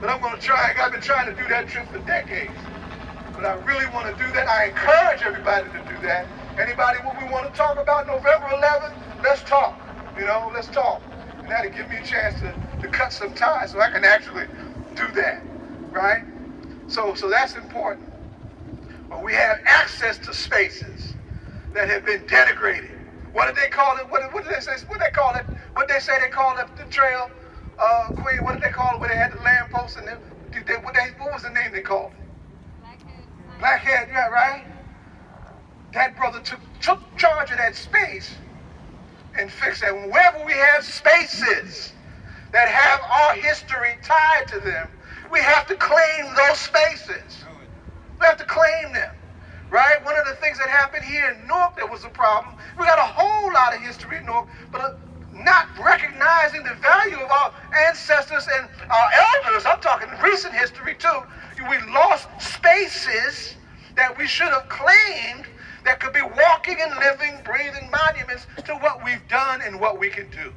Speaker 5: But I'm going to try. I've been trying to do that trip for decades. But I really want to do that. I encourage everybody to do that. Anybody what we want to talk about November 11th, let's talk. Let's talk. And that'll give me a chance to cut some ties so I can actually do that, right? So that's important. But we have access to spaces that have been denigrated. What did they call it? What did they say? What they call it? What they say they call it? The trail, Queen. What did they call it? Where they had the lampposts and what was the name they called it? Blackhead. Yeah, right. That brother took charge of that space and fixed that. Wherever we have spaces that have our history tied to them, we have to claim those spaces. We have to claim them, right? One of the things that happened here in Newark that was a problem, we got a whole lot of history in Newark, but not recognizing the value of our ancestors and our elders. I'm talking recent history too. We lost spaces that we should have claimed that could be walking and living, breathing monuments to what we've done and what we can do,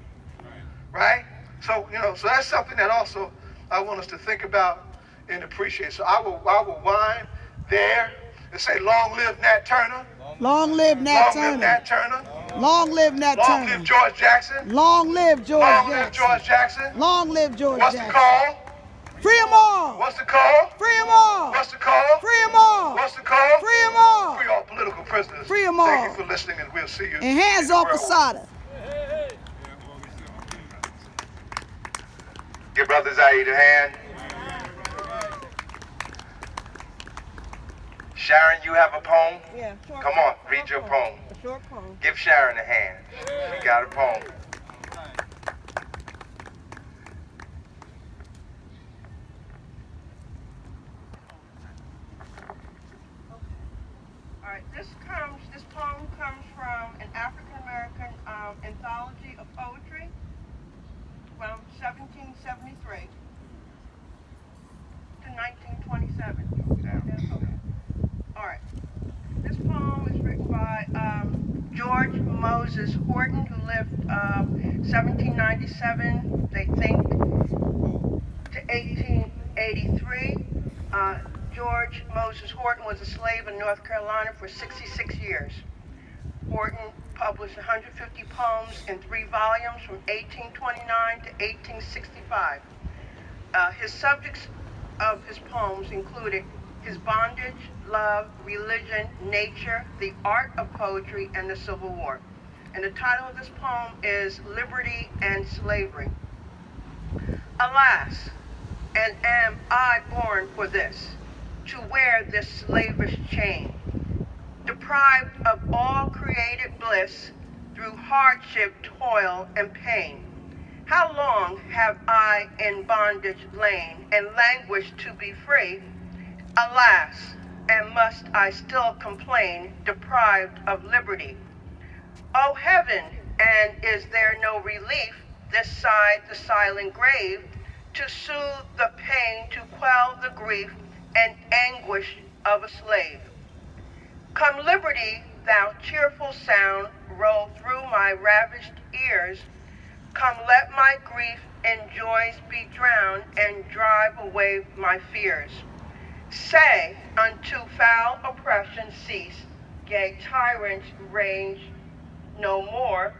Speaker 5: right? So, so that's something that also I want us to think about and appreciate. So I will wind there and say, long live Nat Turner.
Speaker 1: Long live Nat Turner.
Speaker 5: Long live Nat Turner.
Speaker 1: Long live Nat Turner.
Speaker 5: Long live George Jackson.
Speaker 1: Long live George
Speaker 5: Long
Speaker 1: Jackson.
Speaker 5: live George Jackson.
Speaker 1: Long live George
Speaker 5: What's
Speaker 1: Jackson.
Speaker 5: the call?
Speaker 1: Free them all.
Speaker 5: What's the call?
Speaker 1: Free them all.
Speaker 5: What's the call?
Speaker 1: Free them all.
Speaker 5: What's the call?
Speaker 1: Free them all.
Speaker 5: Free all political prisoners.
Speaker 1: Free them all.
Speaker 5: Thank you for listening, and we'll see you.
Speaker 1: And hands off Asada.
Speaker 2: Give Brother Zaid a hand. Sharon, you have a poem?
Speaker 3: Yeah, short
Speaker 2: Come on, read your poem.
Speaker 3: A short poem.
Speaker 2: Give Sharon a hand. We got a poem.
Speaker 3: All right, this poem comes from an African American anthology of poetry from 1773 to 1927. Okay. All right. This poem is written by George Moses Horton, who lived 1797, they think, to 1883. George Moses Horton was a slave in North Carolina for 66 years. Horton published 150 poems in 3 volumes from 1829 to 1865. His subjects of his poems included his bondage, love, religion, nature, the art of poetry, and the Civil War. And the title of this poem is Liberty and Slavery. Alas, and am I born for this, to wear this slavish chain, deprived of all created bliss through hardship, toil, and pain, How long have I in bondage lain and languished to be free? Alas, and must I still complain, deprived of liberty? O heaven, and is there no relief this side the silent grave, to soothe the pain, to quell the grief and anguish of a slave? Come liberty, thou cheerful sound, roll through my ravished ears. Come let my grief in joys be drowned, and drive away my fears. Say unto foul oppression cease, yea, tyrants range no more,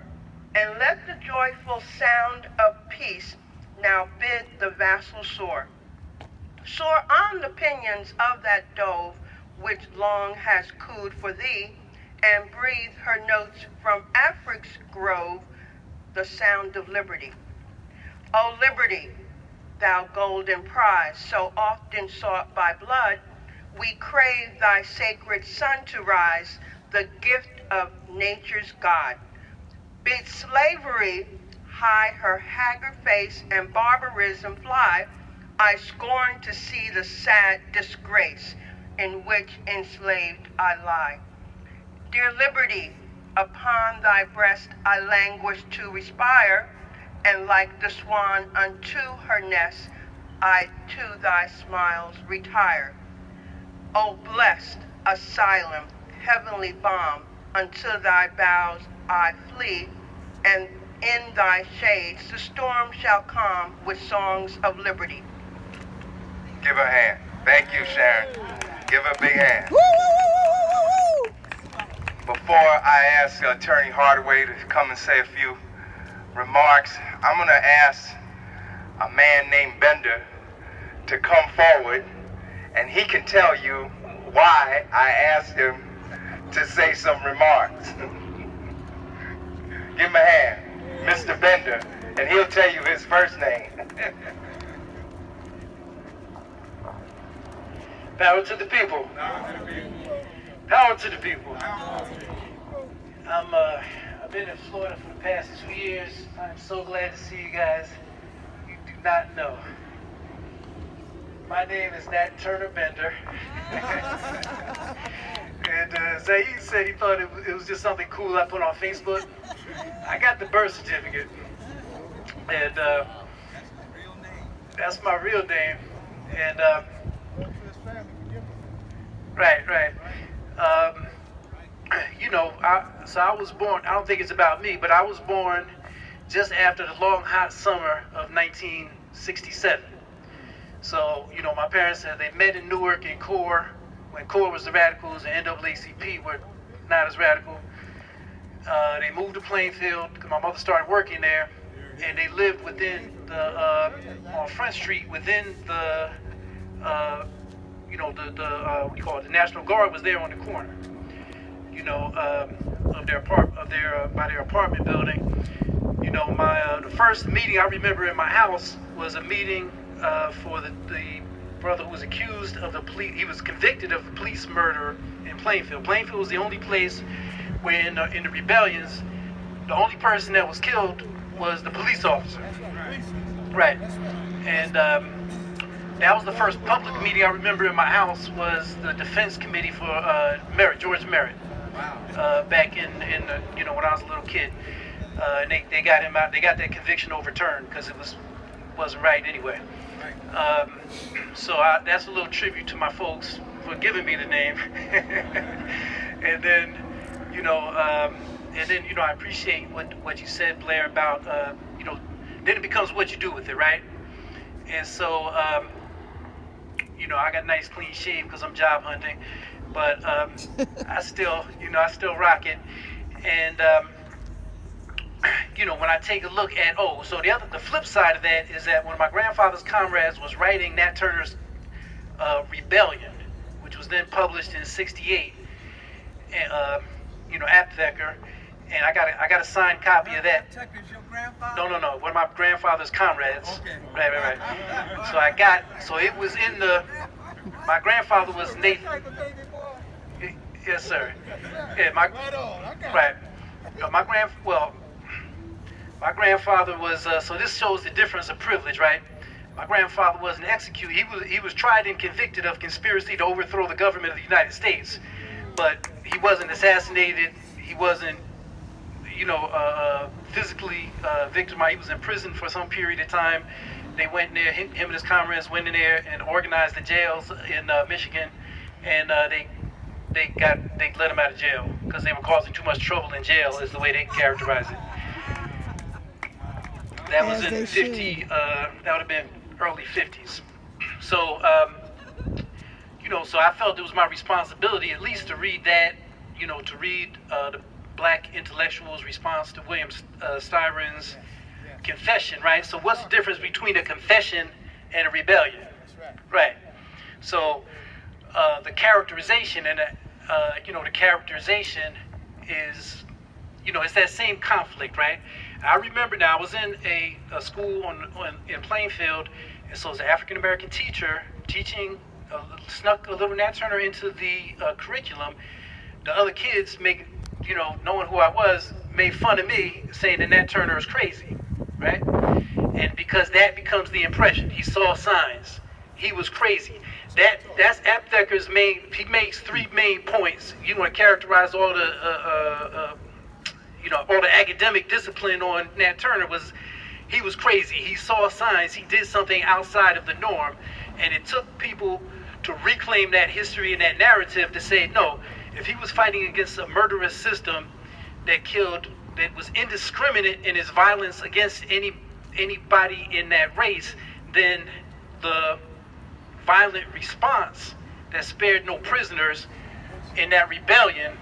Speaker 3: and let the joyful sound of peace now bid the vassal soar. Soar on the pinions of that dove which long has cooed for thee, and breathe her notes from Afric's grove, the sound of liberty. O liberty, thou golden prize, so often sought by blood, we crave thy sacred sun to rise, the gift of nature's God. Bid slavery hide her haggard face and barbarism fly, I scorn to see the sad disgrace in which enslaved I lie. Dear liberty, upon thy breast I languish to respire, and like the swan unto her nest, I to thy smiles retire. O blessed asylum, heavenly balm, unto thy boughs I flee, and in thy shades the storm shall calm with songs of liberty.
Speaker 2: Give her a hand. Thank you, Sharon. Give her a big hand. Before I ask Attorney Hardaway to come and say a few remarks, I'm going to ask a man named Bender to come forward, and he can tell you why I asked him to say some remarks. Give him a hand, Mr. Bender, and he'll tell you his first name.
Speaker 8: Power to the people. Power to the people. I've been in Florida for the past 2 years. I'm so glad to see you guys. You do not know. My name is Nat Turner Bender. And Zaid said he thought it was just something cool I put on Facebook. I got the birth certificate. And that's my real name. And right. You know, so I was born, I don't think it's about me, but I was born just after the long, hot summer of 1967. So, you know, my parents said they met in Newark in CORE, when CORE was the radicals and NAACP were not as radical. They moved to Plainfield because my mother started working there, and they lived within the, on Front Street, within the, you know, what do you call it, the National Guard was there on the corner, you know, of their by their apartment building. You know, my the first meeting I remember in my house was a meeting for the brother who was accused of the police. He was convicted of the police murder in Plainfield. Plainfield was the only place where in the rebellions, the only person that was killed was the police officer. Right. And that was the first public meeting I remember in my house, was the defense committee for Merritt, George Merritt. Back in the, you know, when I was a little kid. And they got him out, they got that conviction overturned because it wasn't right anyway. So that's a little tribute to my folks for giving me the name. And then, you know, I appreciate what you said, Blair, about, you know, then it becomes what you do with it, right? And so, you know, I got nice clean shave because I'm job hunting, but I still rock it. And, you know, when I take a look at, so the flip side of that is that one of my grandfather's comrades was writing Nat Turner's Rebellion, which was then published in '68, and, you know, Aptheker, and I got a signed copy of that.
Speaker 5: Aptheker's your grandfather?
Speaker 8: No, one of my grandfather's comrades.
Speaker 5: Okay.
Speaker 8: Right. So it was in my grandfather was Nathan. Yes, sir. Yeah, my my grandfather was, so this shows the difference of privilege, right? My grandfather wasn't executed. He was tried and convicted of conspiracy to overthrow the government of the United States, but he wasn't assassinated. He wasn't, physically victimized. He was in prison for some period of time. They went in there, him and his comrades went in there and organized the jails in Michigan, and they let him out of jail because they were causing too much trouble in jail, is the way they characterize it. That was in 50. That would have been early 50s. So, so I felt it was my responsibility at least to read that, to read the black intellectual's response to William Styron's confession, right? So what's the difference between a confession and a rebellion? Right. So the characterization and the characterization is, it's that same conflict, right? I remember now I was in a school in Plainfield, and so as an African American teacher teaching, snuck a little Nat Turner into the curriculum. The other kids knowing who I was, made fun of me, saying that Nat Turner is crazy, right? And because that becomes the impression, he saw signs, he was crazy. That's Aptheker's he makes 3 main points. You want to characterize all the all the academic discipline on Nat Turner was he was crazy. He saw signs. He did something outside of the norm, and it took people to reclaim that history and that narrative to say, no, if he was fighting against a murderous system that was indiscriminate in its violence against anybody in that race, then the violent response that spared no prisoners in that rebellion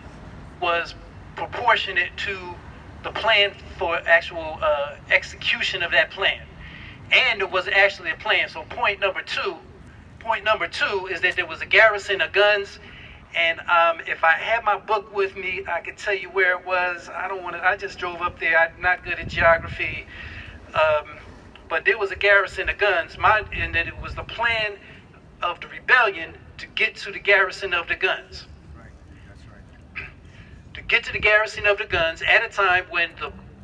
Speaker 8: was proportionate to the plan for actual execution of that plan. And it was actually a plan. So point number two is that there was a garrison of guns. And if I had my book with me, I could tell you where it was. I just drove up there. I'm not good at geography. But there was a garrison of guns. And that it was the plan of the rebellion to get to the garrison of the guns. To get to the garrison of the guns at a time when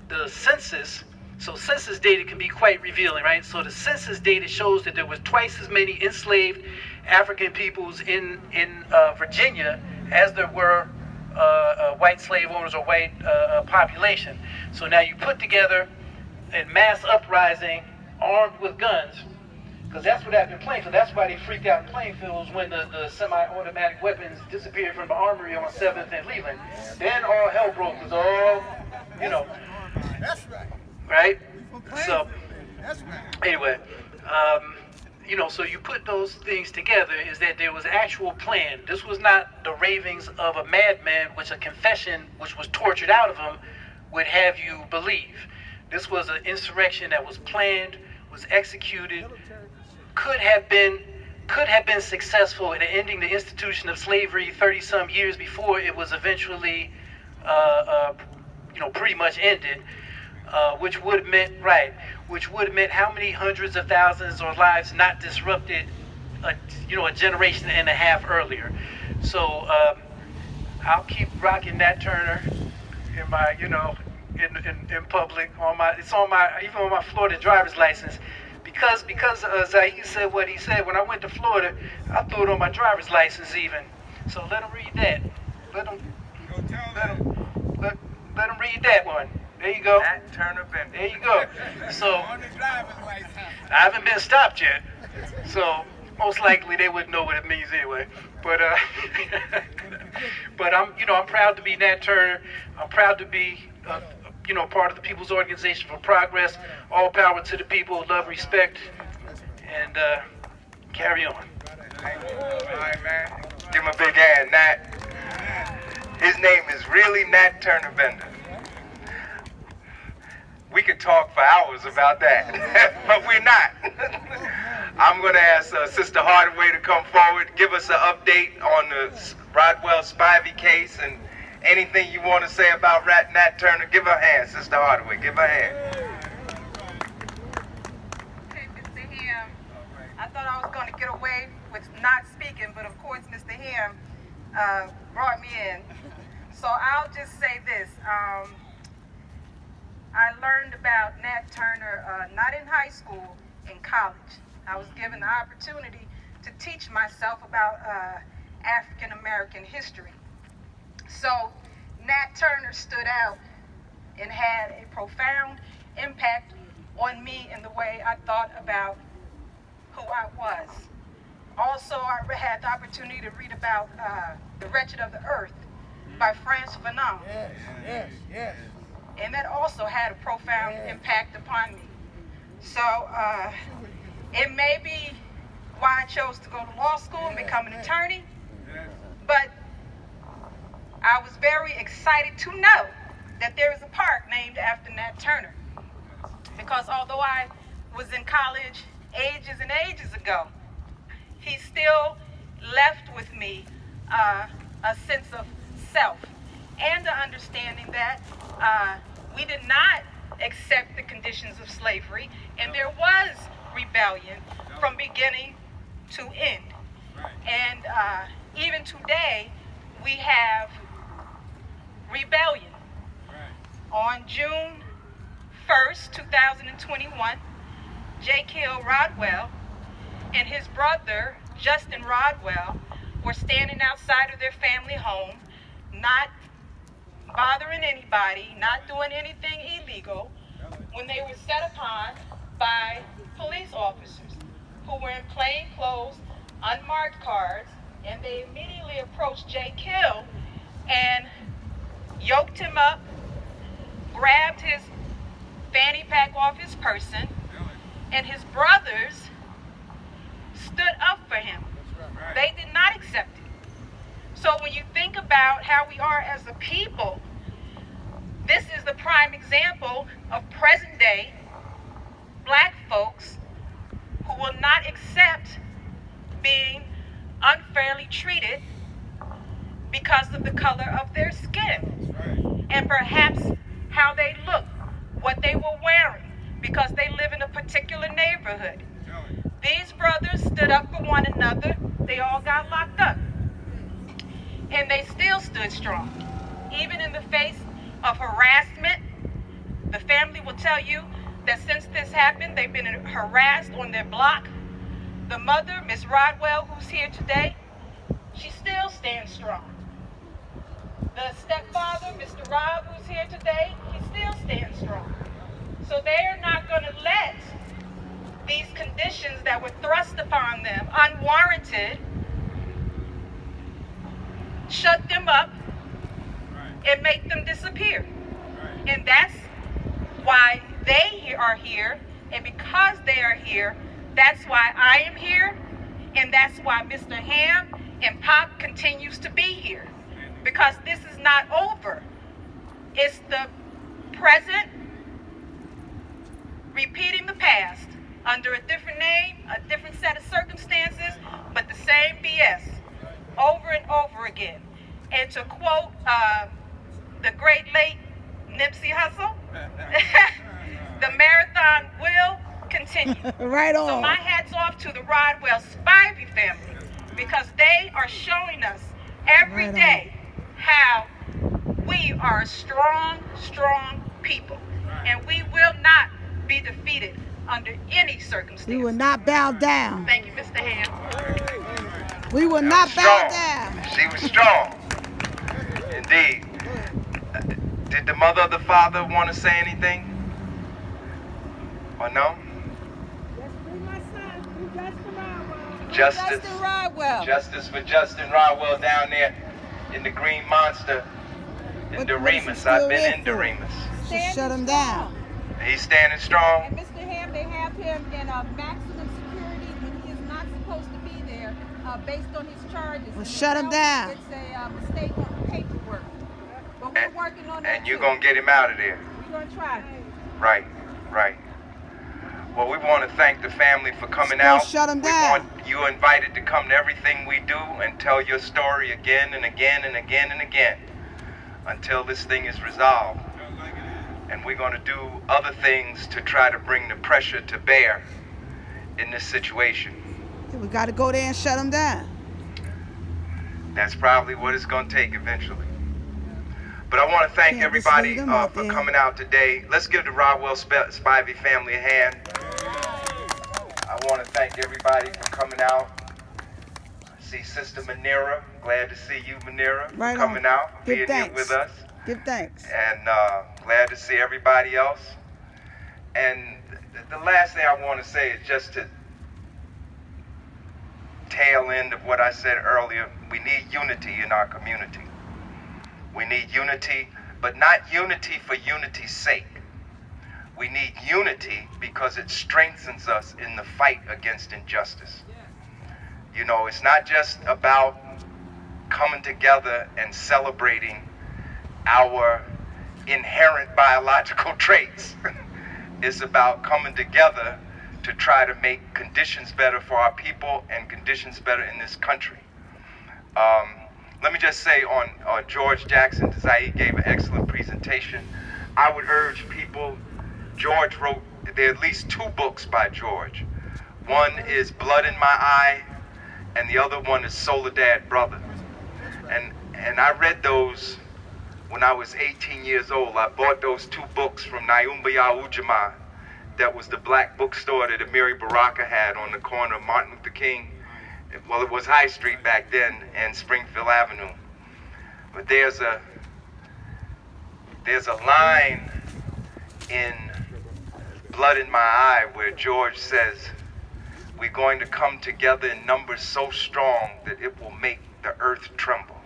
Speaker 8: the census, so census data can be quite revealing, right? So the census data shows that there was twice as many enslaved African peoples in Virginia as there were white slave owners or white population. So now you put together a mass uprising armed with guns, because that's what happened in Plainfield. That's why they freaked out in Plainfield when the semi-automatic weapons disappeared from the armory on 7th and Leland. Then all hell broke. It was all,
Speaker 5: That's right.
Speaker 8: Right? So, anyway, so you put those things together is that there was actual plan. This was not the ravings of a madman, which a confession, which was tortured out of him, would have you believe. This was an insurrection that was planned, was executed, could have been successful in ending the institution of slavery 30-some years before it was eventually, pretty much ended, which would have meant how many hundreds of thousands of lives not disrupted, a generation and a half earlier. So I'll keep rocking Nat Turner in my, in public even on my Florida driver's license. Because Zaid said what he said, when I went to Florida, I threw it on my driver's license even. So let him read that. Let him read that one. There you go.
Speaker 2: Nat Turner Bender.
Speaker 8: There you go. So I haven't been stopped yet. So most likely they wouldn't know what it means anyway. But but I'm proud to be Nat Turner. I'm proud to be part of the People's Organization for Progress. All power to the people, love, respect, and carry on.
Speaker 2: All right, man. Give him a big hand, Nat. His name is really Nat Turner Bender. We could talk for hours about that, but we're not. I'm going to ask Sister Hardaway to come forward, give us an update on the Rodwell Spivey case and anything you want to say about Nat Turner. Give her a hand, Sister Hardaway. Give her a hand.
Speaker 9: Okay, Mr. Ham, I thought I was going to get away with not speaking, but of course Mr. Ham brought me in. So I'll just say this. I learned about Nat Turner not in high school, in college. I was given the opportunity to teach myself about African American history. So Nat Turner stood out and had a profound impact on me in the way I thought about who I was. Also, I had the opportunity to read about The Wretched of the Earth by Frantz Fanon.
Speaker 5: Yes.
Speaker 9: And that also had a profound impact upon me. So it may be why I chose to go to law school and become an attorney, but I was very excited to know that there is a park named after Nat Turner. Because although I was in college ages and ages ago, he still left with me a sense of self and the understanding that we did not accept the conditions of slavery, and there was rebellion from beginning to end. And even today, we have rebellion. On June 1st, 2021, J. Kill Rodwell and his brother, Justin Rodwell, were standing outside of their family home, not bothering anybody, not doing anything illegal, when they were set upon by police officers who were in plain clothes, unmarked cars, and they immediately approached J. Kill and yoked him up, grabbed his fanny pack off his person, and his brothers stood up for him. They did not accept it. So when you think about how we are as a people, this is the prime example of present day black folks who will not accept being unfairly treated because of the color of their skin and perhaps how they look, what they were wearing, because they live in a particular neighborhood. These brothers stood up for one another. They all got locked up. And they still stood strong. Even in the face of harassment, the family will tell you that since this happened, they've been harassed on their block. The mother, Miss Rodwell, who's here today, she still stands strong. The stepfather, Mr. Rob, who's here today, he still stands strong. So they're not going to let these conditions that were thrust upon them, unwarranted, shut them up and make them disappear. And that's why they are here, and because they are here, that's why I am here, and that's why Mr. Ham and Pop continues to be here, because this is not over. It's the present repeating the past under a different name, a different set of circumstances, but the same BS over and over again. And to quote the great late Nipsey Hussle, the marathon will continue.
Speaker 1: Right on.
Speaker 9: So my hat's off to the Rodwell Spivey family, because they are showing us every day how we are a strong, strong people. And we will not be defeated under any circumstance.
Speaker 1: We will not bow down.
Speaker 9: Thank you, Mr. Ham.
Speaker 1: We will not bow down.
Speaker 2: She was strong. Indeed. Did the mother or the father want to say anything? Or no? Justice.
Speaker 1: Justin Rodwell.
Speaker 2: Justice for Justin Rodwell down there in the Green Monster in Doremus. I've been in Doremus.
Speaker 1: So shut him down.
Speaker 2: He's standing strong.
Speaker 10: And Mr. Ham, they have him in maximum security when he is not supposed to be there based on his charges.
Speaker 1: Well, shut him down.
Speaker 10: It's a mistake on the paperwork. But we're working on that.
Speaker 2: And you're going to get him out of there.
Speaker 10: We're going to try.
Speaker 2: Right. Well, we want to thank the family for coming out.
Speaker 1: Shut him down.
Speaker 2: You invited to come to everything we do and tell your story again and again and again and again until this thing is resolved. And we're going to do other things to try to bring the pressure to bear in this situation.
Speaker 1: We got to go there and shut him down.
Speaker 2: That's probably what it's going to take eventually. But I want to thank
Speaker 1: Can't just
Speaker 2: everybody
Speaker 1: leave them out
Speaker 2: for
Speaker 1: there.
Speaker 2: coming out today. Let's give the Rodwell Spivey family a hand. I want to thank everybody for coming out. I see Sister Manira. Glad to see you, Manira,
Speaker 1: Right
Speaker 2: coming
Speaker 1: on.
Speaker 2: out,
Speaker 1: Give
Speaker 2: being
Speaker 1: thanks.
Speaker 2: here with us.
Speaker 1: Give thanks.
Speaker 2: And glad to see everybody else. And the last thing I want to say is just to tail end of what I said earlier. We need unity in our community. We need unity, but not unity for unity's sake. We need unity because it strengthens us in the fight against injustice. You know, it's not just about coming together and celebrating our inherent biological traits. It's about coming together to try to make conditions better for our people and conditions better in this country. Let me just say on George Jackson, Zaid gave an excellent presentation. I would urge people, George wrote, there are at least 2 books by George. One is Blood in My Eye, and the other one is Soledad Brother. And I read those when I was 18 years old. I bought those 2 books from Nyumba Ujima. That was the black bookstore that Amiri Baraka had on the corner of Martin Luther King. Well, it was High Street back then and Springfield Avenue. But there's a line in Blood in My Eye where George says, we're going to come together in numbers so strong that it will make the earth tremble.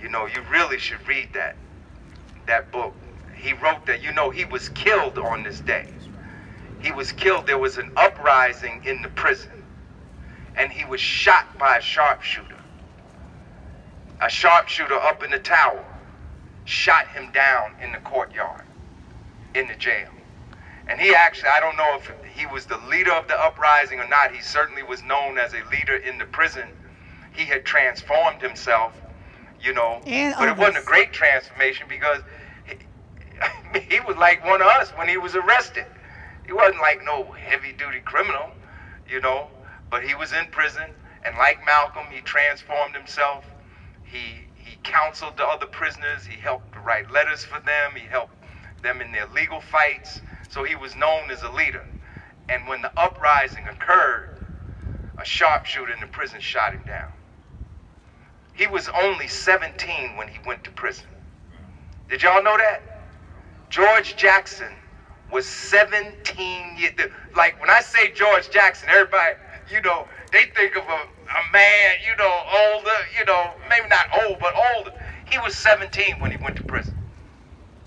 Speaker 2: You know, you really should read that book. He wrote that, you know, he was killed on this day. He was killed. There was an uprising in the prison, and he was shot by a sharpshooter. A sharpshooter up in the tower shot him down in the courtyard, in the jail. And he actually, I don't know if he was the leader of the uprising or not. He certainly was known as a leader in the prison. He had transformed himself, you know,
Speaker 1: And
Speaker 2: but
Speaker 1: others.
Speaker 2: it wasn't a great transformation because he was like one of us when he was arrested. He wasn't like no heavy-duty criminal, you know, but he was in prison, and like Malcolm, he transformed himself. He counseled the other prisoners. He helped to write letters for them. He helped them in their legal fights. So he was known as a leader. And when the uprising occurred, a sharpshooter in the prison shot him down. He was only 17 when he went to prison. Did y'all know that? George Jackson was 17 years. Like when I say George Jackson, everybody, you know, they think of a man, you know, older, you know, maybe not old, but older. He was 17 when he went to prison.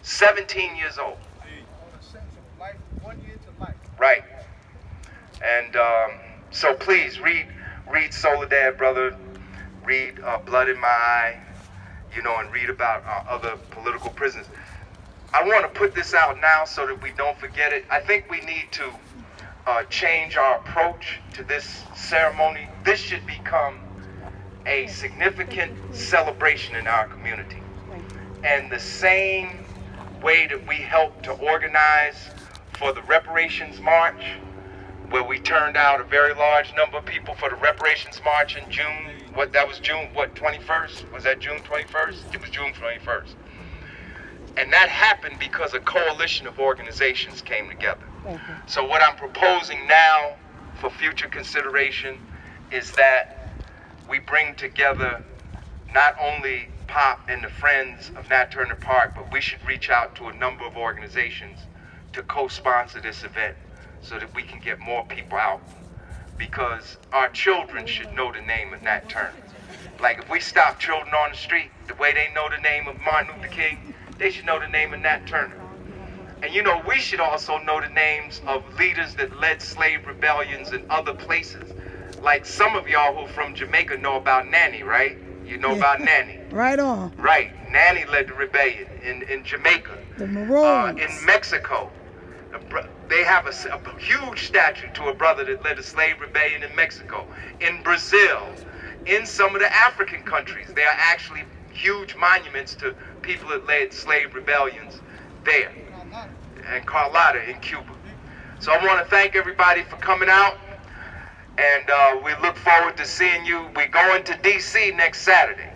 Speaker 2: 17 years old.
Speaker 5: On a sentence of life, 1 year to life.
Speaker 2: Right. And so please read Soledad Brother, read Blood in My Eye, you know, and read about other political prisoners. I want to put this out now so that we don't forget it. I think we need to change our approach to this ceremony. This should become a significant celebration in our community. And the same way that we helped to organize for the Reparations March, where we turned out a very large number of people for the Reparations March in June. That was June 21st? Was that June 21st? It was June 21st. And that happened because a coalition of organizations came together. So what I'm proposing now for future consideration is that we bring together not only Pop and the Friends of Nat Turner Park, but we should reach out to a number of organizations to co-sponsor this event so that we can get more people out. Because our children should know the name of Nat Turner. Like if we stop children on the street, the way they know the name of Martin Luther King, they should know the name of Nat Turner. And you know, we should also know the names of leaders that led slave rebellions in other places. Like some of y'all who are from Jamaica know about Nanny, right? You know about Nanny.
Speaker 1: Right on.
Speaker 2: Right. Nanny led the rebellion in Jamaica.
Speaker 1: The Maroons.
Speaker 2: In Mexico. They have a huge statue to a brother that led a slave rebellion in Mexico. In Brazil. In some of the African countries, there are actually huge monuments to people that led slave rebellions there. And Carlotta in Cuba. So I want to thank everybody for coming out. And we look forward to seeing you. We're going to D.C. next Saturday.